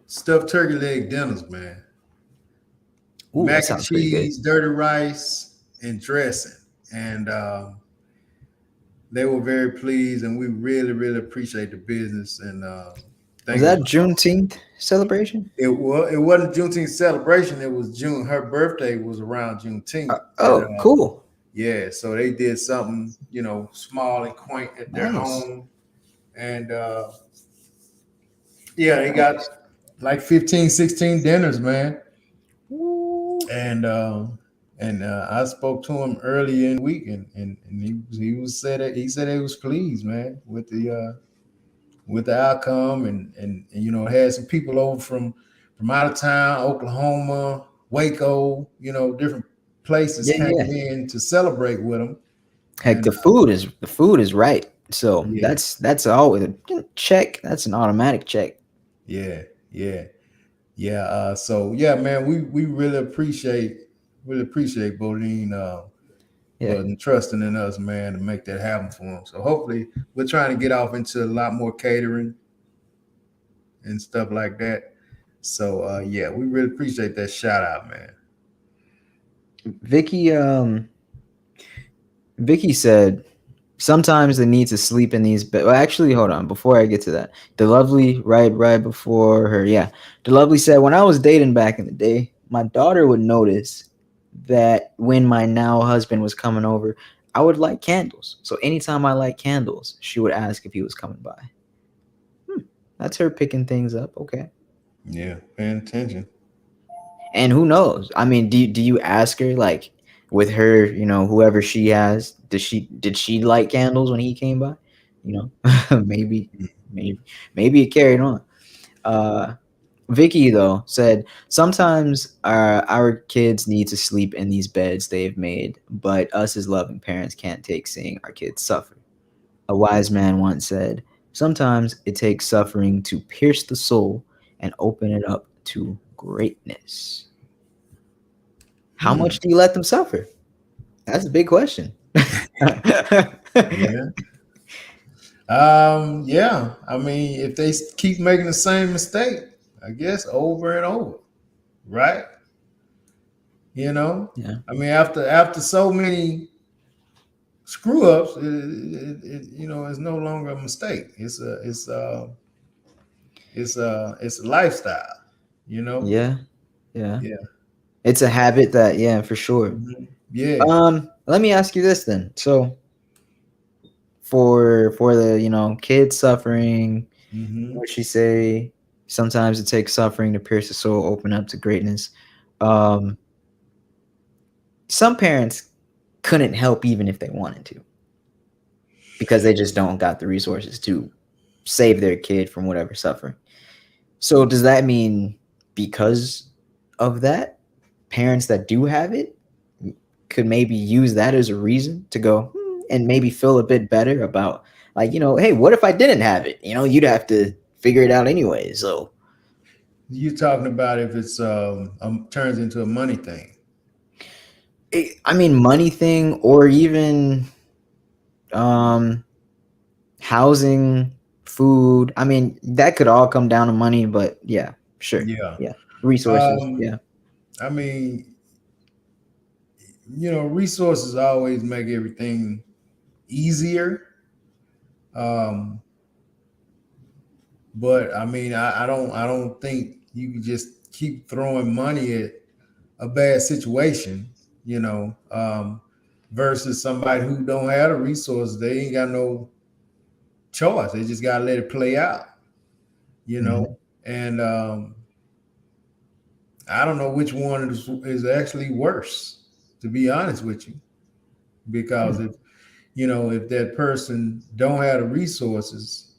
stuffed turkey leg dinners, man. Ooh, that Mac and sounds pretty good. cheese, dirty rice, and dressing. And they were very pleased, and we really, really appreciate the business. And Was thank you. that Juneteenth celebration? It wasn't Juneteenth celebration. It was June. Her birthday was around Juneteenth. Oh, cool. Yeah, so they did something, small and quaint at their Nice. home. And yeah, they got like 15, 16 dinners, man. And I spoke to him earlier in the week, and he said he was pleased, man, with the outcome, and had some people over from out of town, Oklahoma, Waco, different places Yeah, came yeah. in to celebrate with him. Heck, And the food is right. So yeah, that's always a check. That's an automatic check. yeah, yeah, yeah. So yeah, man, we really appreciate Bodine Yeah. for trusting in us, man, to make that happen for him. So hopefully we're trying to get off into a lot more catering and stuff like that. So yeah, we really appreciate that shout out, man. Vicky said sometimes the need to sleep in these bed. Well, actually, hold on. Before I get to that, the lovely right before her. Yeah, the lovely said when I was dating back in the day, my daughter would notice that when my now husband was coming over, I would light candles. So anytime I light candles, she would ask if he was coming by. That's her picking things up. Okay. Yeah, paying attention. And who knows? I mean, do you ask her, like, with her, whoever she has, did she light candles when he came by? Maybe, maybe, maybe it carried on. Uh, Vicky though said sometimes our kids need to sleep in these beds they've made, but us as loving parents can't take seeing our kids suffer. A wise man once said, sometimes it takes suffering to pierce the soul and open it up to greatness. How Hmm. much do you let them suffer? That's a big question. Yeah. Yeah. I mean, if they keep making the same mistake, I guess over and over, right? You know, Yeah. I mean, after so many screw ups, it's no longer a mistake. It's a lifestyle. You know. Yeah. Yeah. Yeah. It's a habit that, yeah, for sure. Mhm. Yeah. Let me ask you this then. So for the, kids suffering, Hmm. what she say, sometimes it takes suffering to pierce the soul, open up to greatness. Um, some parents couldn't help even if they wanted to, because they just don't got the resources to save their kid from whatever suffering. So does that mean because of that, parents that do have it could maybe use that as a reason to go and maybe feel a bit better about, like, hey, what if I didn't have it? You'd have to figure it out anyway. So You're talking about if it's turns into a money thing. I mean, money thing, or even um housing, food. I mean, that could all come down to money, but yeah, sure. Yeah. Yeah. Resources. Um, Yeah. I mean, resources always make everything easier. Um, but I mean, I don't think you can just keep throwing money at a bad situation, versus somebody who don't have the resources. They ain't got no choice. They just gotta let it play out, you Mhm. know. And I don't know which one is actually worse, to be honest with you, because if that person don't have the resources,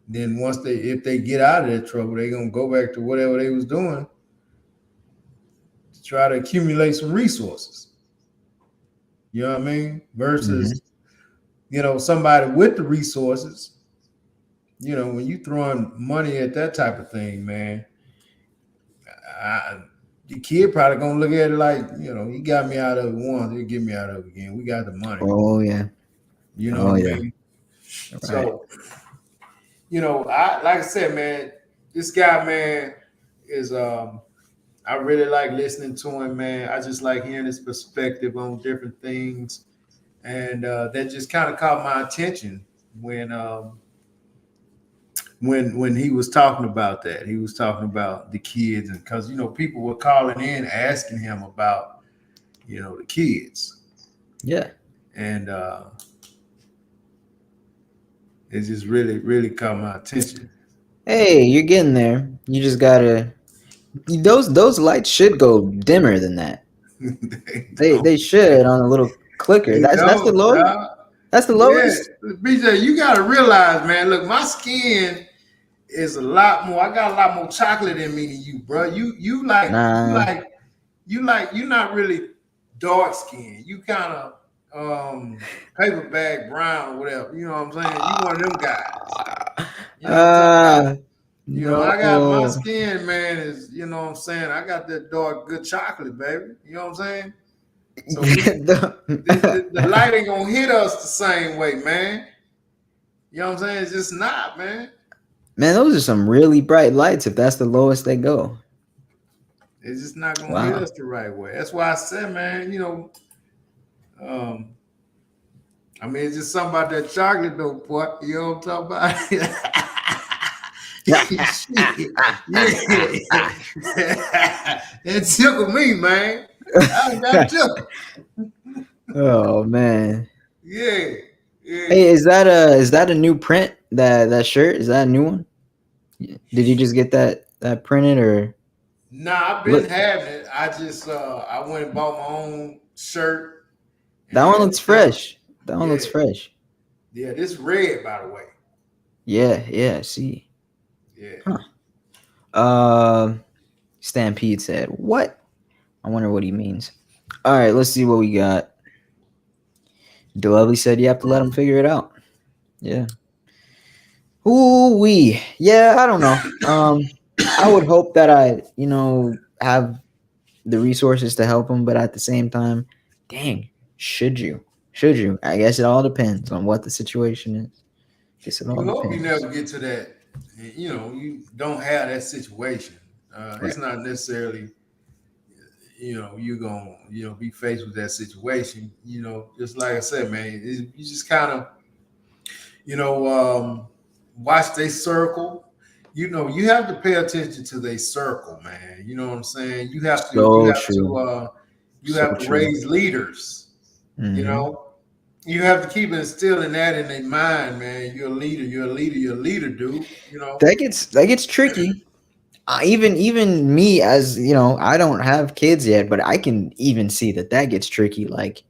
then if they get out of that trouble, they're gonna go back to whatever they was doing to try to accumulate some resources. You know what I mean? Mhm. Versus, somebody with the resources, when you throwing money at that type of thing, man, I, the kid probably gonna look at it like, he got me out of it once, he'll get me out of it again. We got the money. Oh yeah. You know Oh what I yeah. mean? Right. So, I like I said, man, this guy, man, is I really like listening to him, man. I just like hearing his perspective on different things. And that just kind of caught my attention when when he was talking about that. He was talking about the kids, and because people were calling in asking him about the kids, Yeah. and it just really really caught my attention. Hey, you're getting there. You just gotta. Those lights should go dimmer than that. they don't. They should on a little clicker. They That's the don't. lowest. Nah. That's the Yeah, lowest. BJ, you got to realize, man. Look, my skin is a lot more. I got a lot more chocolate in me than you, bro. You like you Nah. like you like you're not really dark skin. You kind of paper bag brown or whatever. You know what I'm saying? You one of them guys. You know what I'm talking about? Ah. I got my No. skin, man, is what I'm saying. I got that dark good chocolate, baby. You know what I'm saying? So the light ain't gonna hit us the same way, man. You know what I'm saying? It's just not, man. Man, those are some really bright lights if that's the lowest they go. It's just not gonna hit Wow. us the right way. That's why I said, man, um, I mean, it's just something about that chocolate though, boy. You know what I'm talking about? Shit. Yeah. It tickled me, man. I got tickled. Oh man. Yeah. Yeah. Hey, is that a new print? That shirt? Is that a new one? Did you just get that printed, or Nah, I've been Look, having it. I just I went and bought my own shirt and that one had looks it done. fresh. That one Yeah, looks fresh. yeah. This red, by the way. Yeah, yeah. See, Yeah. huh? Stampede said, "What?" I wonder what he means. All right, let's see what we got. Lovely said you have to let him figure it out. Yeah. Ooh wee. Yeah, I don't know. I would hope that I, have the resources to help him, but at the same time, dang, should you? Should you? I guess it all depends on what the situation is. Guess it all You hope you depends. never get to that. You know, you don't have that situation. It's Right. not necessarily, you're gonna, be faced with that situation. Just like I said, man, you just kind of, watch they circle. You have to pay attention to their circle, man. You know what I'm saying? So true. You So have to true. raise leaders. You Hmm. know, you have to keep instilling that in their mind, man. You're a leader. You're a leader. You're a leader, dude. That gets tricky. Even me, as I don't have kids yet, but I can even see that gets tricky. Like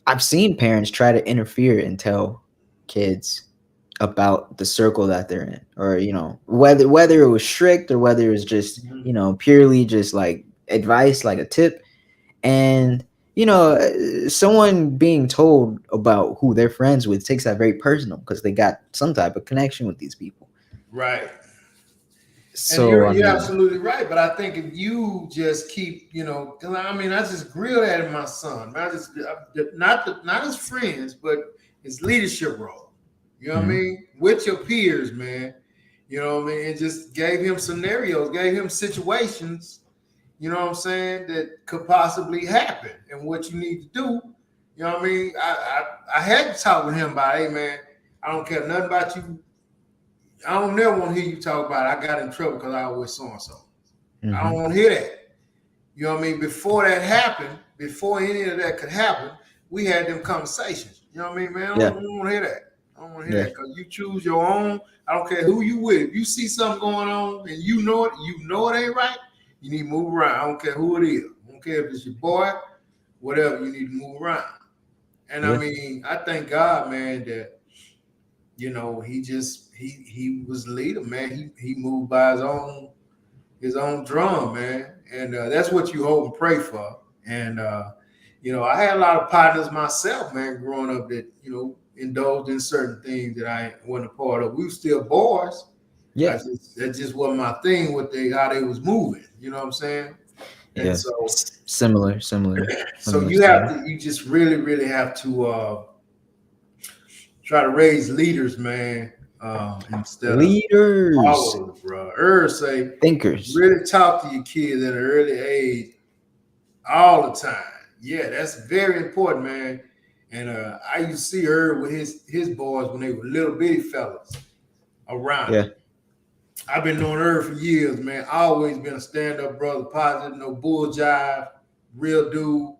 I've seen parents try to interfere and tell kids about the circle that they're in, or whether it was strict or whether it was just Mhm. purely just like advice, like a tip. And someone being told about who they're friends with takes that very personal because they got some type of connection with these people. Right. And So you're I you're mean, absolutely right. But I think if you just keep, because I mean, I just grilled at my son. Not as friends, but his leadership role. You know what I mhm, mean? With your peers, man. You know what I mean? And just gave him scenarios, gave him situations. You know what I'm saying? That could possibly happen, and what you need to do. You know what I mean? I had to talk with him about, hey man, I don't care nothing about you. I don't never want to hear you talk about I got in trouble because I was so and so. I don't mhm. want to hear that. You know what I mean? Before that happened, before any of that could happen, we had them conversations. You know what I mean, man? Yeah, I don't want to hear that. I don't want to hear yeah, that because you choose your own. I don't care who you with. If you see something going on and you know it ain't right, you need to move around. I don't care who it is. I don't care if it's your boy, whatever, you need to move around. And I yeah, mean, I thank God, man, that he just he was the leader, man. He moved by his own drum, man, and that's what you hope and pray for. And I had a lot of partners myself, man, growing up that indulged in certain things that I wasn't a part of. We were still boys. yeah, That just wasn't my thing. How they was moving, you know what I'm saying? And yeah. so so Similar you story. just really, really have to try to raise leaders, man, instead of Leaders, followers, bro. Say, thinkers. really talk to your kids at an early age all the time. Yeah, that's very important, man. And I used to see her with his boys when they were little bitty fellas around Yeah, him. I've been knowing her for years, man. Always been a stand-up brother, positive, no bull jive, real dude.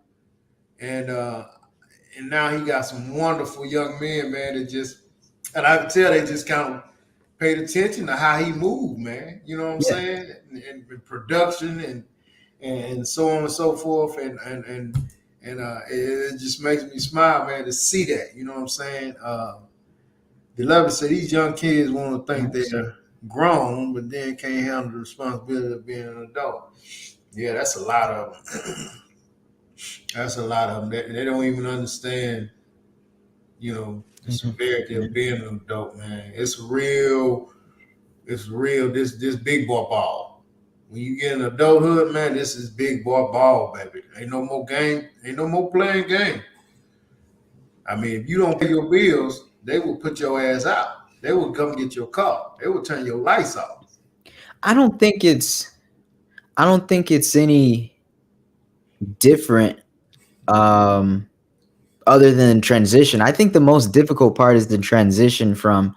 And now he got some wonderful young men, man, that just and I can tell they just kind of paid attention to how he moved, man. You know what I'm yeah, saying? And production and so on and so forth. And it just makes me smile, man, to see that. You know what I'm saying? Beloved said these young kids want to think I see. they're grown, but then can't handle the responsibility of being an adult. Yeah, that's a lot of them. That's a lot of them. They don't even understand, the Mhm. severity Yeah. of being an adult, man. It's real. It's real. This big boy ball. When you get in adulthood, man, this is big boy ball, baby. Ain't no more game. Ain't no more playing game. I mean, if you don't pay your bills, they will put your ass out. They will come get your car. They will turn your lights off. I don't think it's I don't think it's any different um other than transition. I think the most difficult part is the transition from,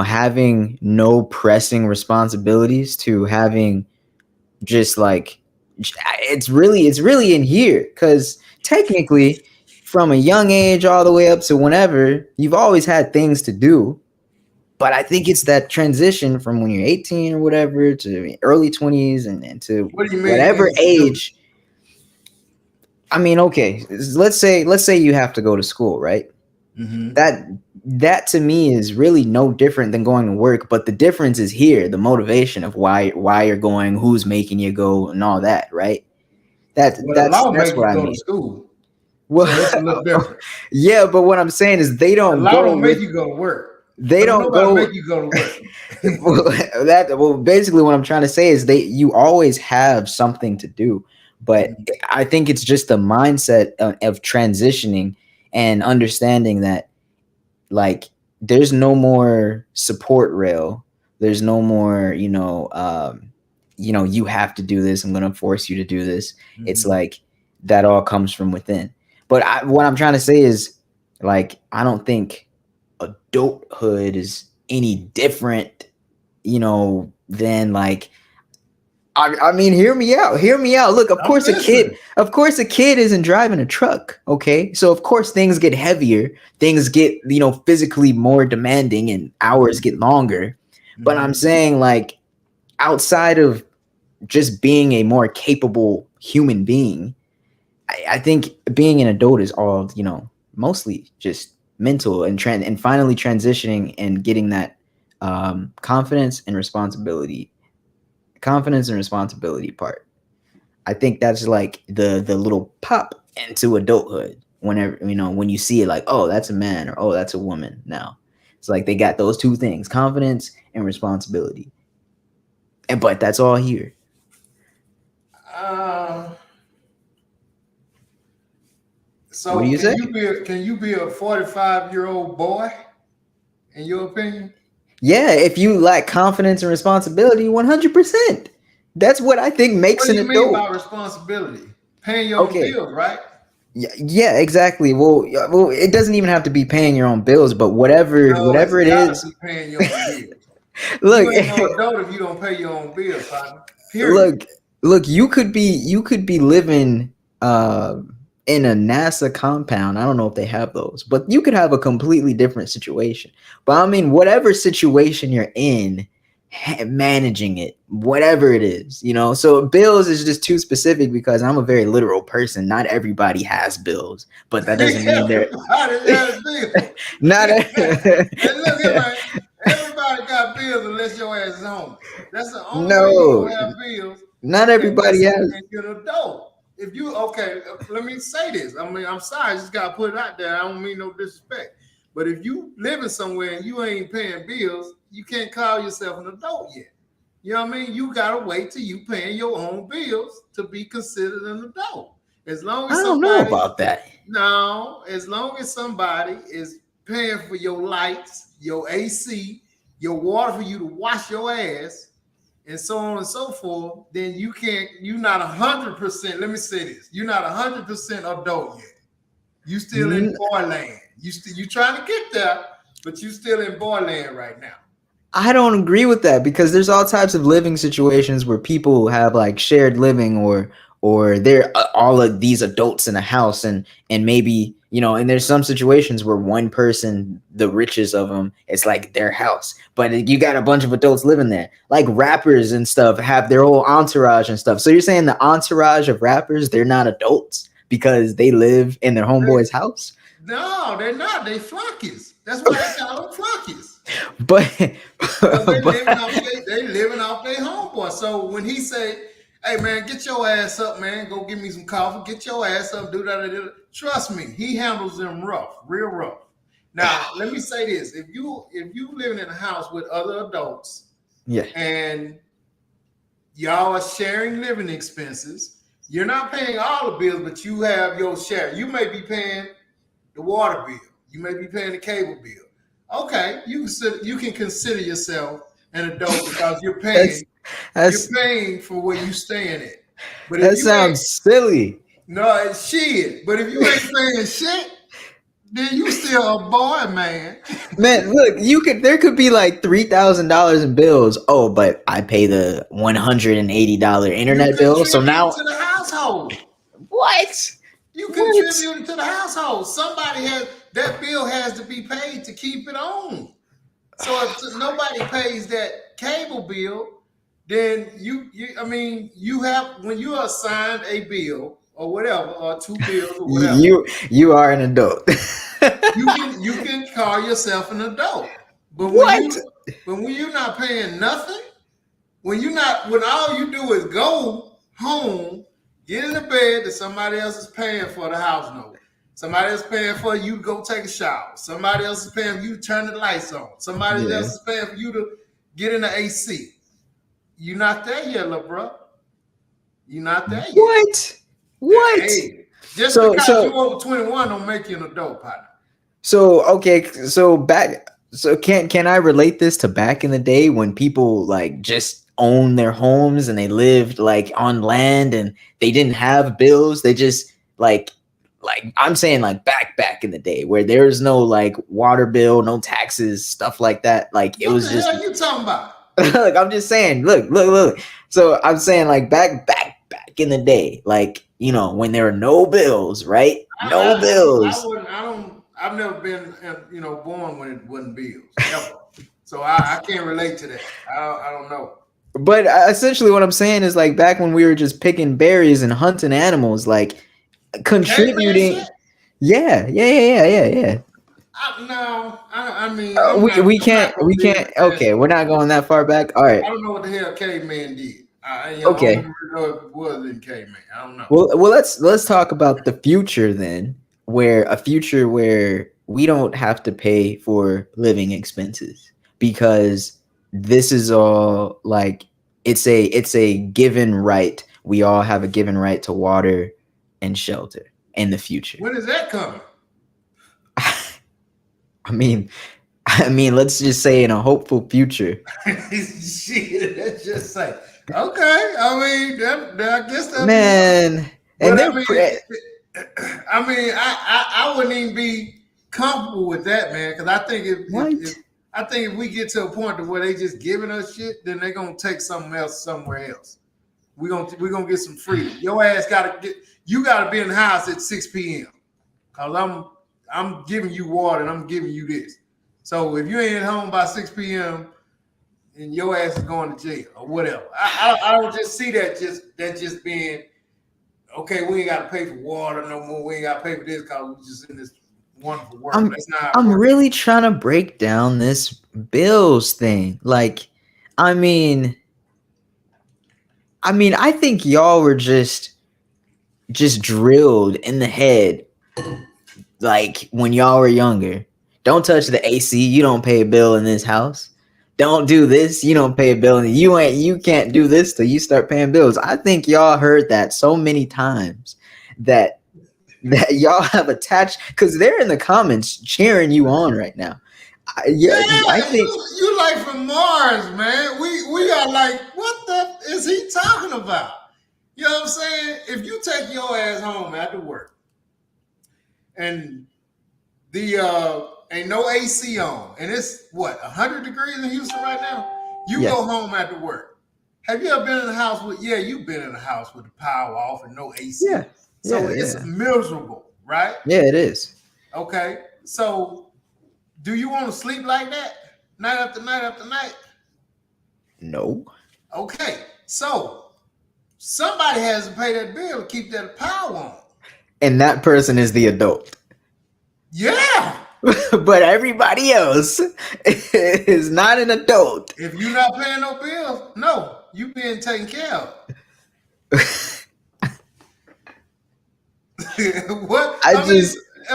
having no pressing responsibilities to having just like it's really in here cuz technically from a young age all the way up to whenever, you've always had things to do. But I think it's that transition from when you're 18 or whatever to early 20s and to What do you mean whatever instability? age. I mean, okay, let's say you have to go to school, right? Mm-hmm. That to me is really no different than going to work, but the difference is here, the motivation of why you're going, who's making you go, and all that, right? Well, the law That's make what you I go to mean. school, Well, so it's a little different. yeah, but what I'm saying is The law don't make you go to work. they Don't don't nobody go make you go to work. well basically what I'm trying to say is you always have something to do, but I think it's just the mindset of transitioning and understanding that, like, there's no more support rail, there's no more you have to do this, I'm going to force you to do this. It's like that all comes from within. But what I'm trying to say is, like, I don't think adulthood is any different, than, like, I mean, hear me out. Hear me out. Look, I'm listening. of course, a kid isn't driving a truck. Okay. So, of course, things get heavier. Things get, physically more demanding and hours get longer. But I'm saying, like, outside of just being a more capable human being, I think being an adult is all, mostly just mental and finally transitioning and getting that confidence and responsibility part. I think that's like the little pop into adulthood whenever, when you see it, like, oh, that's a man, or oh, that's a woman. Now it's like they got those two things, confidence and responsibility, but that's all here. What do So you say? can you be a 45-year-old boy in your opinion? Yeah, if you lack confidence and responsibility, 100%. That's what I think What makes do an you mean by adult. responsibility? Paying your own Okay. bills, right? Yeah, exactly. Well, it doesn't even have to be paying your own bills, but No, it's whatever it gotta is. be paying your own bills. Look, You ain't no adult if you don't pay your own bills, partner. Period. look, look. You could be living in a NASA compound. I don't know if they have those, but you could have a completely different situation. But I mean, whatever situation you're in, managing it, whatever it is, So bills is just too specific because I'm a very literal person. Not everybody has bills, but that doesn't mean they're Everybody has bills. not. And look here, man. Everybody got bills unless your ass is homeless. That's the only way you No, don't have bills not and everybody has. you're an adult. If you okay, let me say this. I mean, I'm sorry, I just gotta put it out there. I don't mean no disrespect. But if you living somewhere and you ain't paying bills, you can't call yourself an adult yet. You know what I mean? You gotta wait till you paying your own bills to be considered an adult. As long I as don't know somebody about that. No, as long as somebody is paying for your lights, your AC, your water for you to wash your ass, and so on and so forth, then you're not 100%. Let me say this. You're not 100% adult yet. You still in boy land. You trying to get there, but you still in boy land right now. I don't agree with that because there's all types of living situations where people have like shared living, or they're all of these adults in a house, and maybe, and there's some situations where one person, the richest of them, it's like their house, but you got a bunch of adults living there. Like rappers and stuff have their whole entourage and stuff. So you're saying the entourage of rappers, they're not adults because they live in their homeboy's house? No, they're not. They flunkies. That's why they call them flunkies. But Because they living off their homeboy. So when he say, "Hey man, get your ass up, man. Go get me some coffee. Get your ass up. Do that." Trust me, he handles them rough, real rough. Now, let me say this: if you living in a house with other adults, yeah, and y'all are sharing living expenses, you're not paying all the bills, but you have your share. You may be paying the water bill. You may be paying the cable bill. Okay, you can consider yourself an adult because you're paying. You're paying for where you staying at. But if that you ain't, sounds silly. no, it's shit. But if you ain't paying shit, then you still a boy, man. Man, look, there could be like $3,000 in bills. Oh, but I pay the $180 You internet bill. So contribute now to the household. what? You What? contributing to the household. Somebody that bill has to be paid to keep it on. So if nobody pays that cable bill, then I mean, you have when you are assigned a bill or whatever, or two bills or whatever, You are an adult. you can call yourself an adult. But What? when you're not paying nothing, when all you do is go home, get in the bed that somebody else is paying for the house note. Somebody else is paying for you to go take a shower. Somebody else is paying for you to turn the lights on. Somebody Yeah. else is paying for you to get in the AC. You're not there yet, little bro. You're not there yet. What? Hey, just So- because so- you're over 21 don't make you an adult, partner. So okay, can I relate this to back in the day when people like just owned their homes and they lived like on land and they didn't have bills? They just like I'm saying like back in the day where there's no like water bill, no taxes, stuff like that. Like it What was the just hell you talking about? look, I'm just saying, look. So I'm saying like back in the day, like, you know, when there were no bills, right? No bills. I've never been, born when it wasn't bills ever. So I can't relate to that. I don't know. But essentially what I'm saying is like back when we were just picking berries and hunting animals, like contributing. shit? Yeah. I mean, We can't. Okay, we're not going that far back. All right. I don't know what the hell caveman did. I Okay. don't know if it was in caveman. I don't know. Well, let's talk about the future then, where we don't have to pay for living expenses because this is all like it's a given right. We all have a given right to water and shelter in the future. When is that coming? I mean, let's just say in a hopeful future. Shit, let's just say. Okay, I mean, I guess that's Man, and But they're I wouldn't even be comfortable with that, man. Because I think if we get to a point to where they just giving us shit, then they're gonna take something else somewhere else. We're gonna get some freedom. Your ass gotta be in the house at 6 p.m. Cause I'm giving you water and I'm giving you this. So if you ain't at home by 6 p.m. and your ass is going to jail or whatever, I don't just see that just being okay. We ain't got to pay for water no more. We ain't got to pay for this because we're just in this wonderful world. That's not. I'm really trying to break down this bills thing. Like, I mean, I think y'all were just drilled in the head, like when y'all were younger. Don't touch the AC. You don't pay a bill in this house. Don't do this. You don't pay a bill. You can't do this till you start paying bills. I think y'all heard that so many times that y'all have attached because they're in the comments cheering you on right now. I think you like from Mars, man. We are like, what the is he talking about? You know what I'm saying? If you take your ass home after work and the ain't no AC on, and it's what 100 degrees in Houston right now. You Yes. go home after work. Have you ever been in a house with? Yeah, you've been in a house with the power off and no AC. Yeah. So it's miserable, right? Yeah, it is. Okay. So do you want to sleep like that night after night after night? No. Okay. So somebody has to pay that bill to keep that power on. And that person is the adult. Yeah. But everybody else is not an adult. If you're not paying no bills, no, you being taken care of. What? Am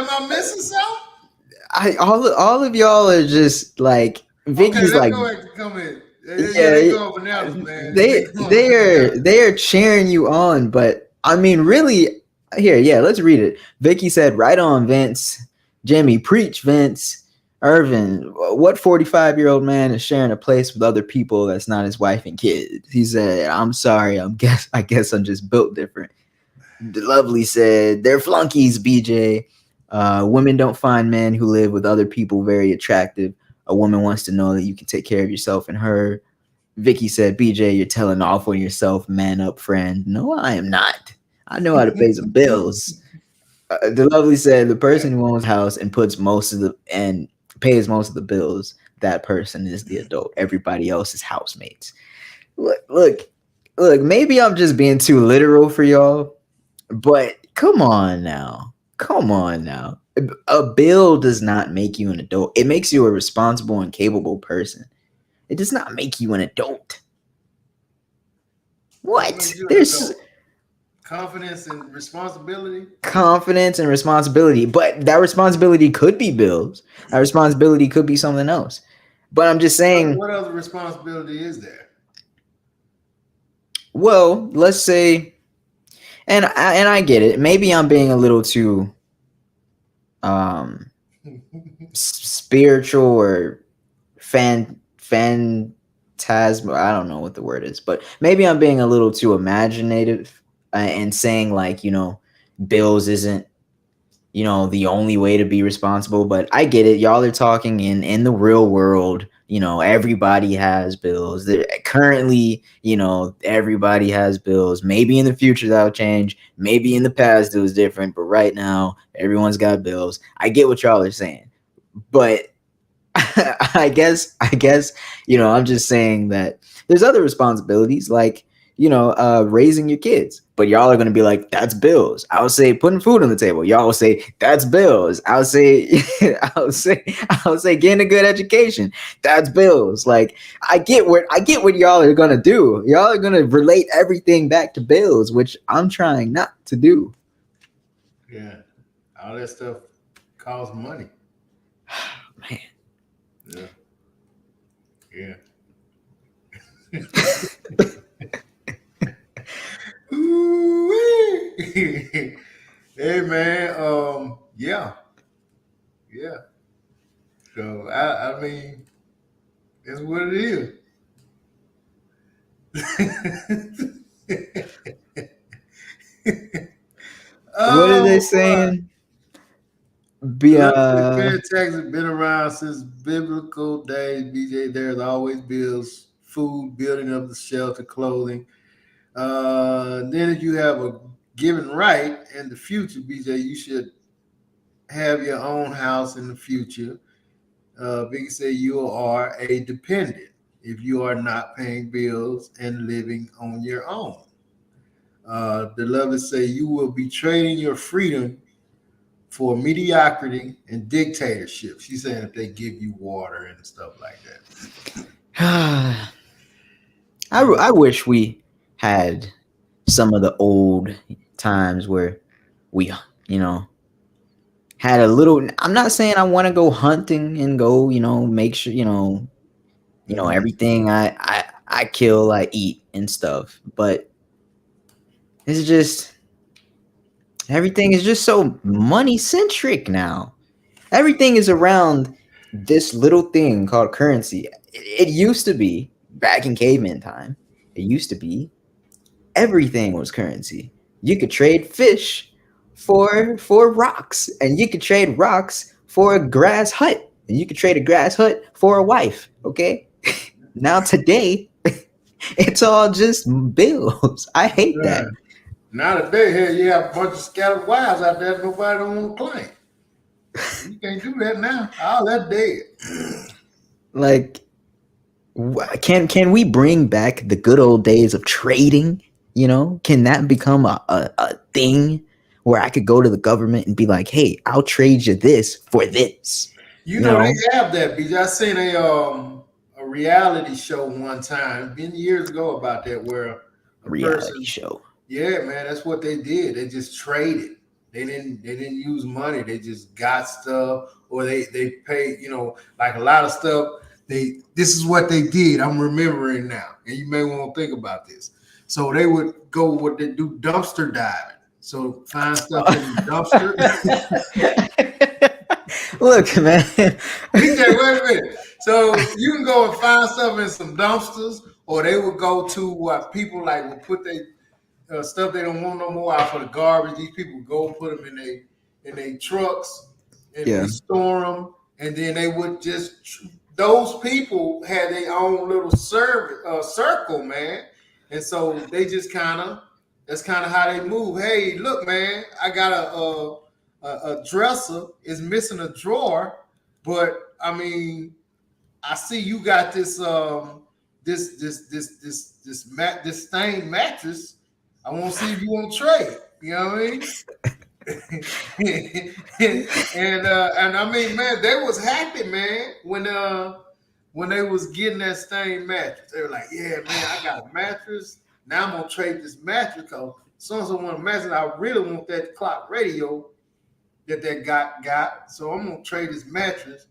I missing something? All of y'all are just like Vicky's like go ahead and come in. they go bananas, man. they are cheering you on, but I mean really let's read it. Vicky said, right on, Vince. Jimmy, preach, Vince. Irvin, what 45-year-old man is sharing a place with other people that's not his wife and kids? He said, I'm sorry, I guess I'm just built different. Lovely said, they're flunkies, BJ. Women don't find men who live with other people very attractive. A woman wants to know that you can take care of yourself and her. Vicky said, BJ, you're telling off on yourself, man up, friend. No, I am not. I know how to pay some bills. The Lovely said, the person who owns a house and pays most of the bills that person is the adult. Everybody else is housemates. Look, maybe I'm just being too literal for y'all, but come on now. Come on now. A bill does not make you an adult. It makes you a responsible and capable person. It does not make you an adult. What What? makes you an There's adult? Confidence and responsibility. confidence and responsibility, but that responsibility could be bills. That responsibility could be something else. But I'm just saying, What other responsibility is there? well, let's say, and I get it. Maybe I'm being a little too spiritual or phantasm. I don't know what the word is, but maybe I'm being a little too imaginative and saying like, bills isn't, the only way to be responsible. But I get it. Y'all are talking in the real world. Everybody has bills. Currently, everybody has bills. Maybe in the future that'll change. Maybe in the past it was different, but right now everyone's got bills. I get what y'all are saying, but I guess, I'm just saying that there's other responsibilities like, raising your kids. But y'all are gonna be like, that's bills. I would say putting food on the table. Y'all will say that's bills. I would say, I would say getting a good education. That's bills. Like I get what y'all are gonna do. Y'all are gonna relate everything back to bills, which I'm trying not to do. Yeah, all that stuff costs money. Man. Yeah, yeah. Ooh-wee. Hey man, yeah, yeah. So I mean, that's what it is. What are they Oh boy. saying? Be Luxury fare tax has been around since biblical days, BJ. There's always bills, food, building up the shelter, clothing. Then if you have a given right in the future, BJ, you should have your own house in the future. Biggie said you are a dependent if you are not paying bills and living on your own. The lovers say you will be trading your freedom for mediocrity and dictatorship. She's saying if they give you water and stuff like that. I wish we had some of the old times where we, you know, had a little. I'm not saying I want to go hunting and go, make sure, Mhm. everything I kill, I eat and stuff. But it's just everything is just so money centric now. Everything is around this little thing called currency. It used to be back in caveman time. It used to be everything was currency. You could trade fish for rocks, and you could trade rocks for a grass hut, and you could trade a grass hut for a wife. Okay, now today it's all just bills. I hate Yeah. that. Nowadays, here you have a bunch of scattered wives out there nobody don't want to claim. You can't do that now. All that dead. Like, can we bring back the good old days of trading? Can that become a thing where I could go to the government and be like, hey, I'll trade you this for this? You You know know, they have that. Because I seen a reality show one time, been years ago about that, where a reality person, show. yeah, man, that's what they did. They just traded. They didn't use money. They just got stuff, or they paid. Like a lot of stuff. This is what they did. I'm remembering now, and you may want to think about this. So they would go what they do dumpster diving. So find stuff in the dumpster. Look, man. BJ, wait a minute. So you can go and find stuff in some dumpsters, or they would go to what people like will put their stuff they don't want no more out for the garbage. These people go put them in their trucks and Yeah. restore them, and then they would just those people had their own little circle, man, and so they just kind of that's kind of how they move. Hey, look, man, I got a dresser is missing a drawer, but I mean I see you got this this stained mattress. I want to see if you want to trade. You know what I mean? and I mean, man, they was happy, man, when they was getting that stained mattress. They were like, yeah, man, I got a mattress. Now I'm gonna trade this mattress because so and so want a mattress. I really want that clock radio that got. So I'm gonna trade this mattress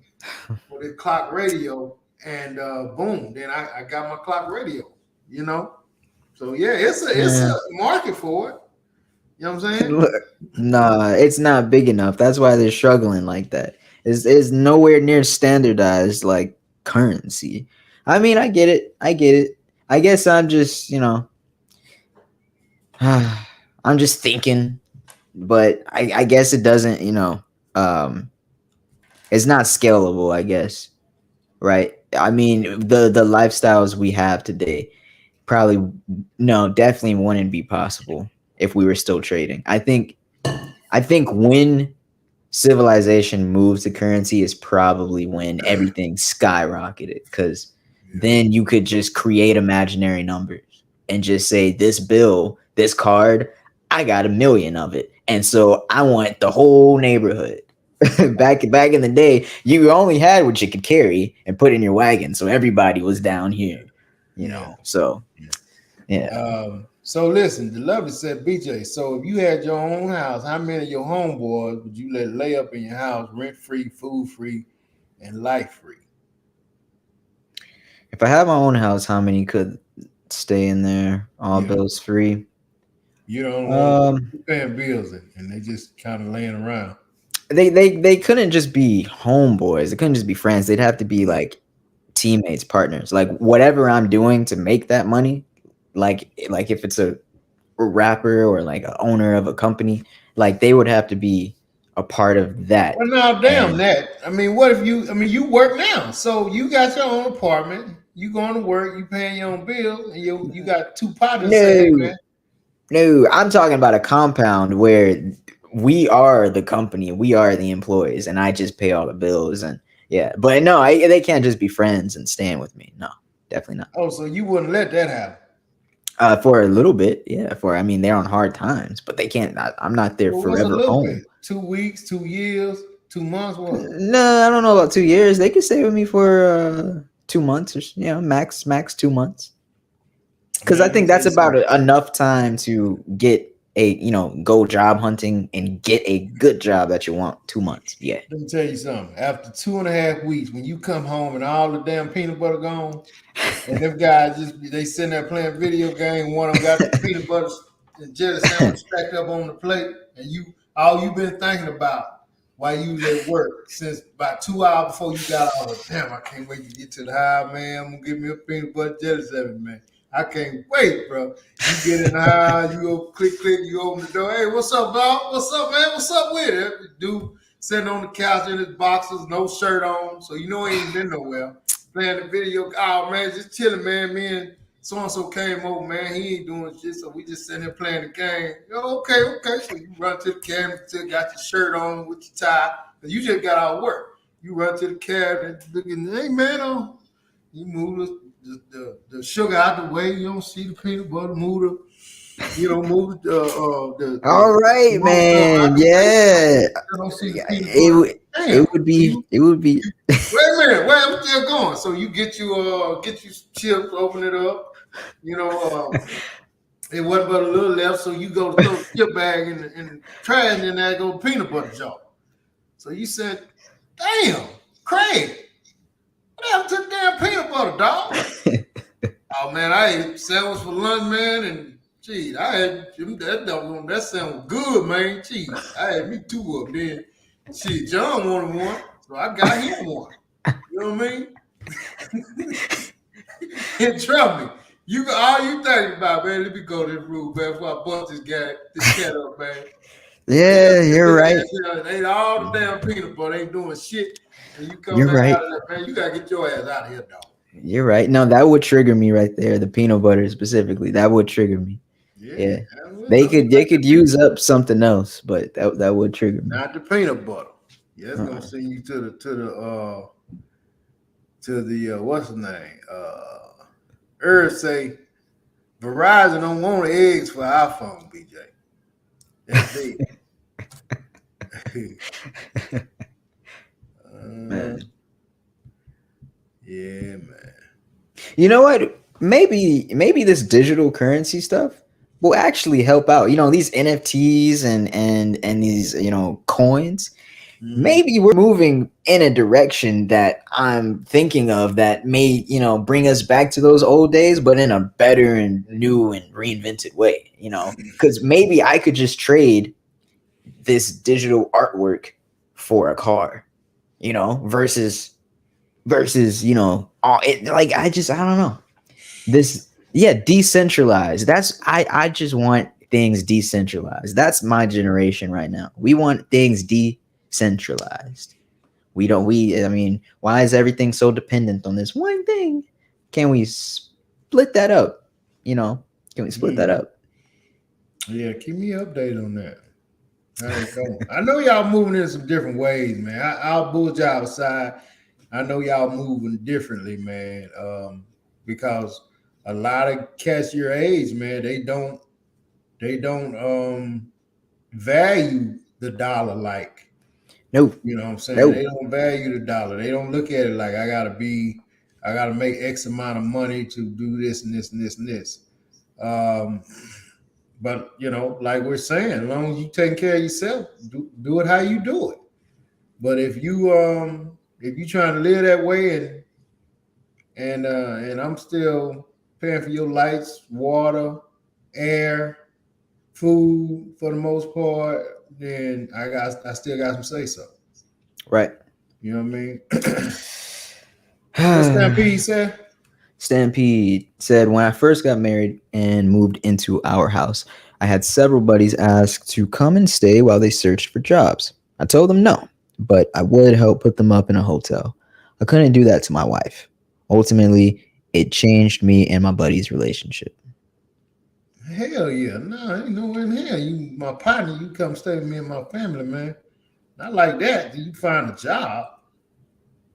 for this clock radio, and boom, then I got my clock radio. You know, so yeah, it's a market for it. You know what I'm saying? Look, nah, it's not big enough. That's why they're struggling like that. It's nowhere near standardized like currency. I mean, I get it. I get it. I guess I'm just, I'm just thinking, but I guess it doesn't, it's not scalable, I guess. Right? I mean, the lifestyles we have today probably definitely wouldn't be possible if we were still trading. I think when civilization moves to currency is probably when everything skyrocketed, because then you could just create imaginary numbers and just say this bill, this card, I got 1 million of it, and so I want the whole neighborhood. back in the day, you only had what you could carry and put in your wagon, so everybody was down here, so yeah. So listen, the lovely said, BJ, so if you had your own house, how many of your homeboys would you let lay up in your house rent free, food free, and life free? If I had my own house, how many could stay in there, all bills free? You don't know, paying bills and they just kind of laying around. They couldn't just be homeboys. They couldn't just be friends. They'd have to be like teammates, partners. Like whatever I'm doing to make that money, like if it's a rapper or like an owner of a company, like they would have to be a part of that. Well, now, damn that. I mean, what if you work now, so you got your own apartment, you going to work, you paying your own bills, and you got two partners. No, I'm talking about a compound where we are the company, we are the employees, and I just pay all the bills. And yeah, but no, they can't just be friends and staying with me. No, definitely not. Oh, so you wouldn't let that happen? For a little bit, yeah. I mean, they're on hard times, but they can't. I'm not there forever home. Bit? 2 weeks, 2 years, 2 months. What? No, I don't know about 2 years. They could stay with me for 2 months, or max 2 months. Because I think that's about enough time to get go job hunting and get a good job that you want. 2 months, yeah. Let me tell you something. After 2.5 weeks, when you come home and all the damn peanut butter gone, and them guys they sitting there playing video game. One of them got the peanut butter and jelly sandwich stacked up on the plate, and all you've been thinking about while you was at work since about 2 hours before you got out. Damn, I can't wait to get to the house, man. I'm gonna give me a peanut butter jelly sandwich, man. I can't wait, bro. You get in the house, you go click, you open the door. Hey, what's up, dog? What's up, man? What's up with it? Dude sitting on the couch in his boxers, no shirt on, so you know he ain't been nowhere. Playing the video. Oh, man, just chilling, man. Me and so-and-so came over, man. He ain't doing shit, so we just sitting there playing the game. Okay. So you run to the cabinet, got your shirt on with your tie. You just got out of work. You run to the cabinet, looking, hey, man, you move the sugar out the way. You don't see the peanut butter. Move the all right, man. Yeah. Don't see the peanut butter. It would be. Wait a minute. Where I'm still going. So you get you chips, open it up. It wasn't but a little left, so you go throw the chip bag in the trash, and then there go peanut butter jar. So you said, "Damn, Craig, what happened to the damn peanut butter, dog?" Oh man, I ate sandwich for lunch, man, and geez, I had that sandwich good, man. Geez, I had me 2 of them. Then, shit, John wanted one, so I got him one. You know what I mean? And trust me, all you thinking about, man. Let me go to this room, man, before I bust this cat up, man. Yeah, you're right. Ate all the damn peanut butter, ain't doing shit. And you come you're back right. out of that, man. You gotta get your ass out of here, dog. You're right. No, that would trigger me right there. The peanut butter specifically, that would trigger me. Yeah. They could use up something else, but that would trigger me. Not the peanut butter. Yeah, it's gonna send you to to the what's the name? Earth say Verizon don't want eggs for iPhone, BJ. That's big. Man. Yeah, man. You know what? Maybe this digital currency stuff will actually help out. You know, these NFTs and these, you know, coins. Maybe we're moving in a direction that I'm thinking of that may, you know, bring us back to those old days, but in a better and new and reinvented way, you know, because maybe I could just trade this digital artwork for a car, you know, versus, you know, like, I don't know. This, yeah, decentralized. I just want things decentralized. That's my generation right now. We want things decentralized. I mean, why is everything so dependent on this one thing? Can we split that up? You know, can we split that up? Yeah, keep me updated on that. I know y'all moving in some different ways, man. I'll bull y'all aside. I know y'all moving differently, man. Because a lot of cats your age, man, they don't value the dollar like, No, you know what I'm saying? no. They don't value the dollar. They don't look at it like I gotta make X amount of money to do this and this and this and this. But you know, like we're saying, as long as you taking care of yourself, do it how you do it. But if you trying to live that way and I'm still paying for your lights, water, air, food for the most part, then I still got some say so. Right. You know what I mean? What Stampede said? Stampede said, when I first got married and moved into our house, I had several buddies ask to come and stay while they searched for jobs. I told them no, but I would help put them up in a hotel. I couldn't do that to my wife. Ultimately, it changed me and my buddy's relationship. Hell yeah. No, ain't nowhere in hell. You my partner, you come stay with me and my family, man. Not like that. You find a job.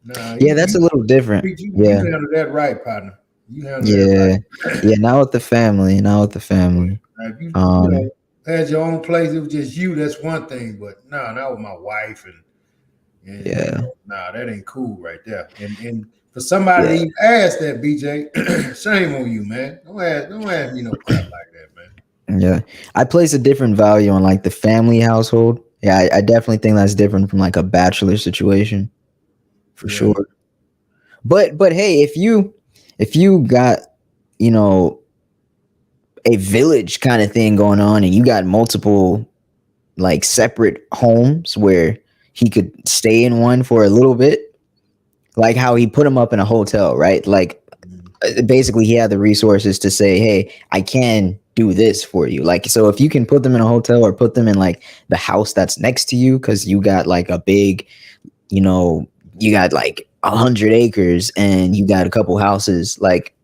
Nah, Yeah, that's a little different. you Yeah. handle that right, partner. You handle Yeah. that right. Yeah, not with the family. Not with the family. Now, if you know, had your own place, it was just you, that's one thing. But nah, that was my wife and Yeah. nah, that ain't cool right there. And for somebody to even ask that, BJ, shame on you, man. Don't ask me no crap like that, man. Yeah, I place a different value on like the family household. Yeah, I definitely think that's different from like a bachelor situation, for sure. But hey, if you got, you know, a village kind of thing going on, and you got multiple like separate homes where he could stay in one for a little bit, like how he put him up in a hotel, right? Like basically he had the resources to say, hey, I can do this for you. Like, so if you can put them in a hotel or put them in like the house that's next to you, because you got like a big, you know, you got like 100 acres and you got a couple houses, like,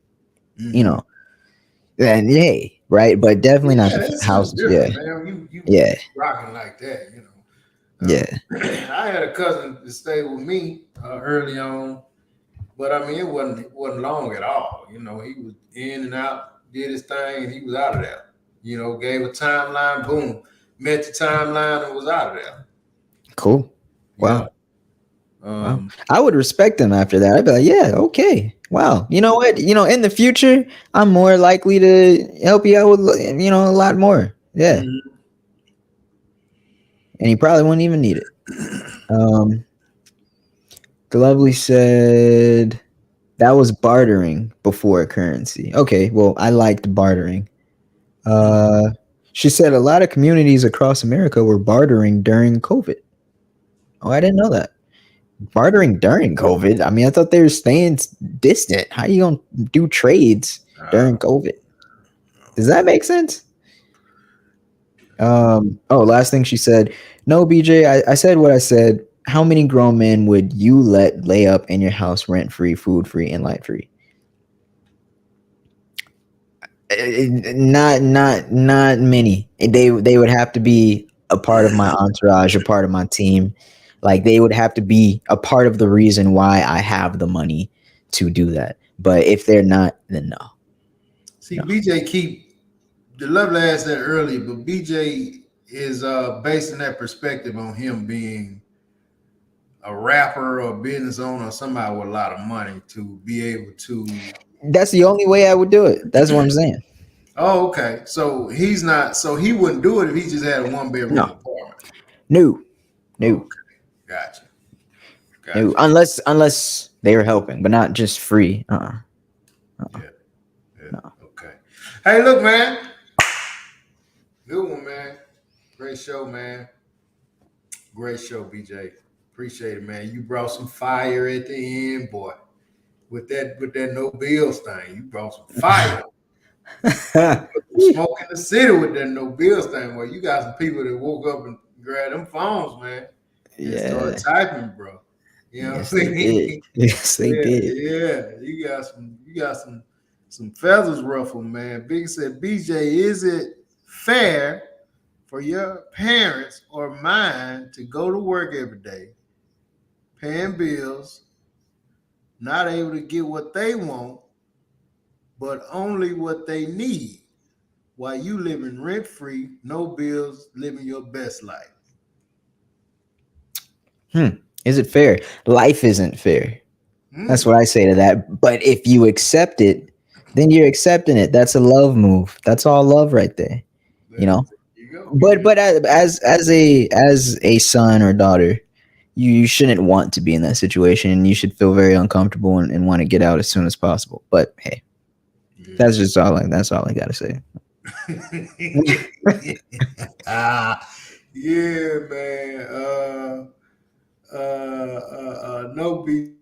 you know, and hey, right, but definitely not the houses. Yeah, man. You rocking like that, you know. Yeah. I had a cousin to stay with me early on, but I mean it wasn't long at all. You know, he was in and out, did his thing, and he was out of there. You know, gave a timeline, boom, met the timeline and was out of there. Cool. Wow. Yeah. Wow. I would respect him after that. I'd be like, yeah, okay. Wow. You know what? You know, in the future, I'm more likely to help you out with, you know, a lot more. Yeah. And you probably wouldn't even need it. The Lovely said that was bartering before currency. Okay, well, I liked bartering. She said a lot of communities across America were bartering during COVID. Oh, I didn't know that. Bartering during COVID? I mean, I thought they were staying distant. How are you going to do trades during COVID? Does that make sense? Last thing she said, no, BJ, I said what I said. How many grown men would you let lay up in your house rent-free, food-free, and light-free? Not many. They would have to be a part of my entourage, a part of my team. Like they would have to be a part of the reason why I have the money to do that. But if they're not, then no. See, BJ keep the lovely asked that earlier, but BJ is basing that perspective on him being a rapper or a business owner or somebody with a lot of money to be able to. That's the only way I would do it. That's what I'm saying. Oh, okay. So he's not. So he wouldn't do it if he just had a 1-bedroom No. apartment. No. Okay, gotcha. No. Unless they were helping, but not just free. Yeah. Okay. Hey, look, man. Good one, man. Great show, man. Great show, BJ. Appreciate it, man. You brought some fire at the end, boy. With that no bills thing, you brought some fire. Smoking the city with that no bills thing. Well, you got some people that woke up and grabbed them phones, man, and started typing, bro. You know Yes, what I they mean? did. Yes, they did. Yeah. You got some feathers ruffled, man. Big said, BJ, is it fair for your parents or mine to go to work every day, paying bills, not able to get what they want, but only what they need, while you living rent-free, no bills, living your best life? Is it fair? Life isn't fair. That's what I say to that. But if you accept it, then you're accepting it. That's a love move. That's all love right there. You know. There you go. But as a son or daughter, you shouldn't want to be in that situation, and you should feel very uncomfortable and want to get out as soon as possible. But hey, that's all I gotta say. Yeah, man. No be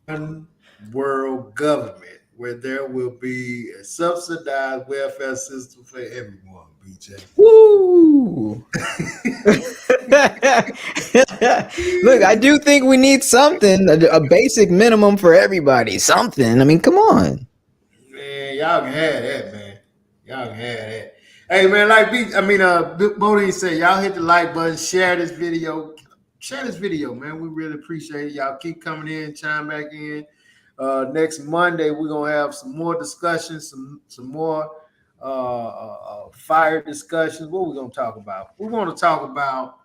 one world government where there will be a subsidized welfare system for everyone, BJ. Woo! Look, I do think we need something, a basic minimum for everybody. Something. I mean, come on. Man, y'all can have that, man. Y'all can have that. Hey, man, Bodie said, y'all hit the like button, share this video. Share this video, man. We really appreciate it. Y'all keep coming in, chime back in. Next Monday, we're gonna have some more discussions, some more fire discussions. What we're gonna talk about? We want to talk about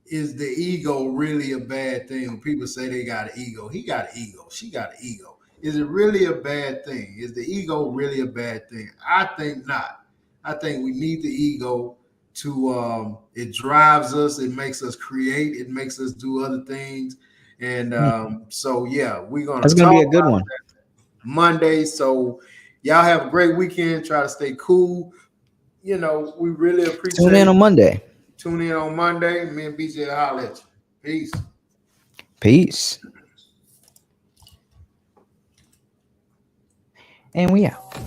is the ego really a bad thing? When people say they got an ego, he got an ego, she got an ego. Is it really a bad thing? Is the ego really a bad thing? I think not. I think we need the ego to it drives us, it makes us create, it makes us do other things. And so yeah, we're gonna That's gonna be a good one. Monday. So y'all have a great weekend. Try to stay cool. You know, we really appreciate Tune in on Monday. Tune in on Monday. Me and BJ will holler at you. Peace. Peace. And we out.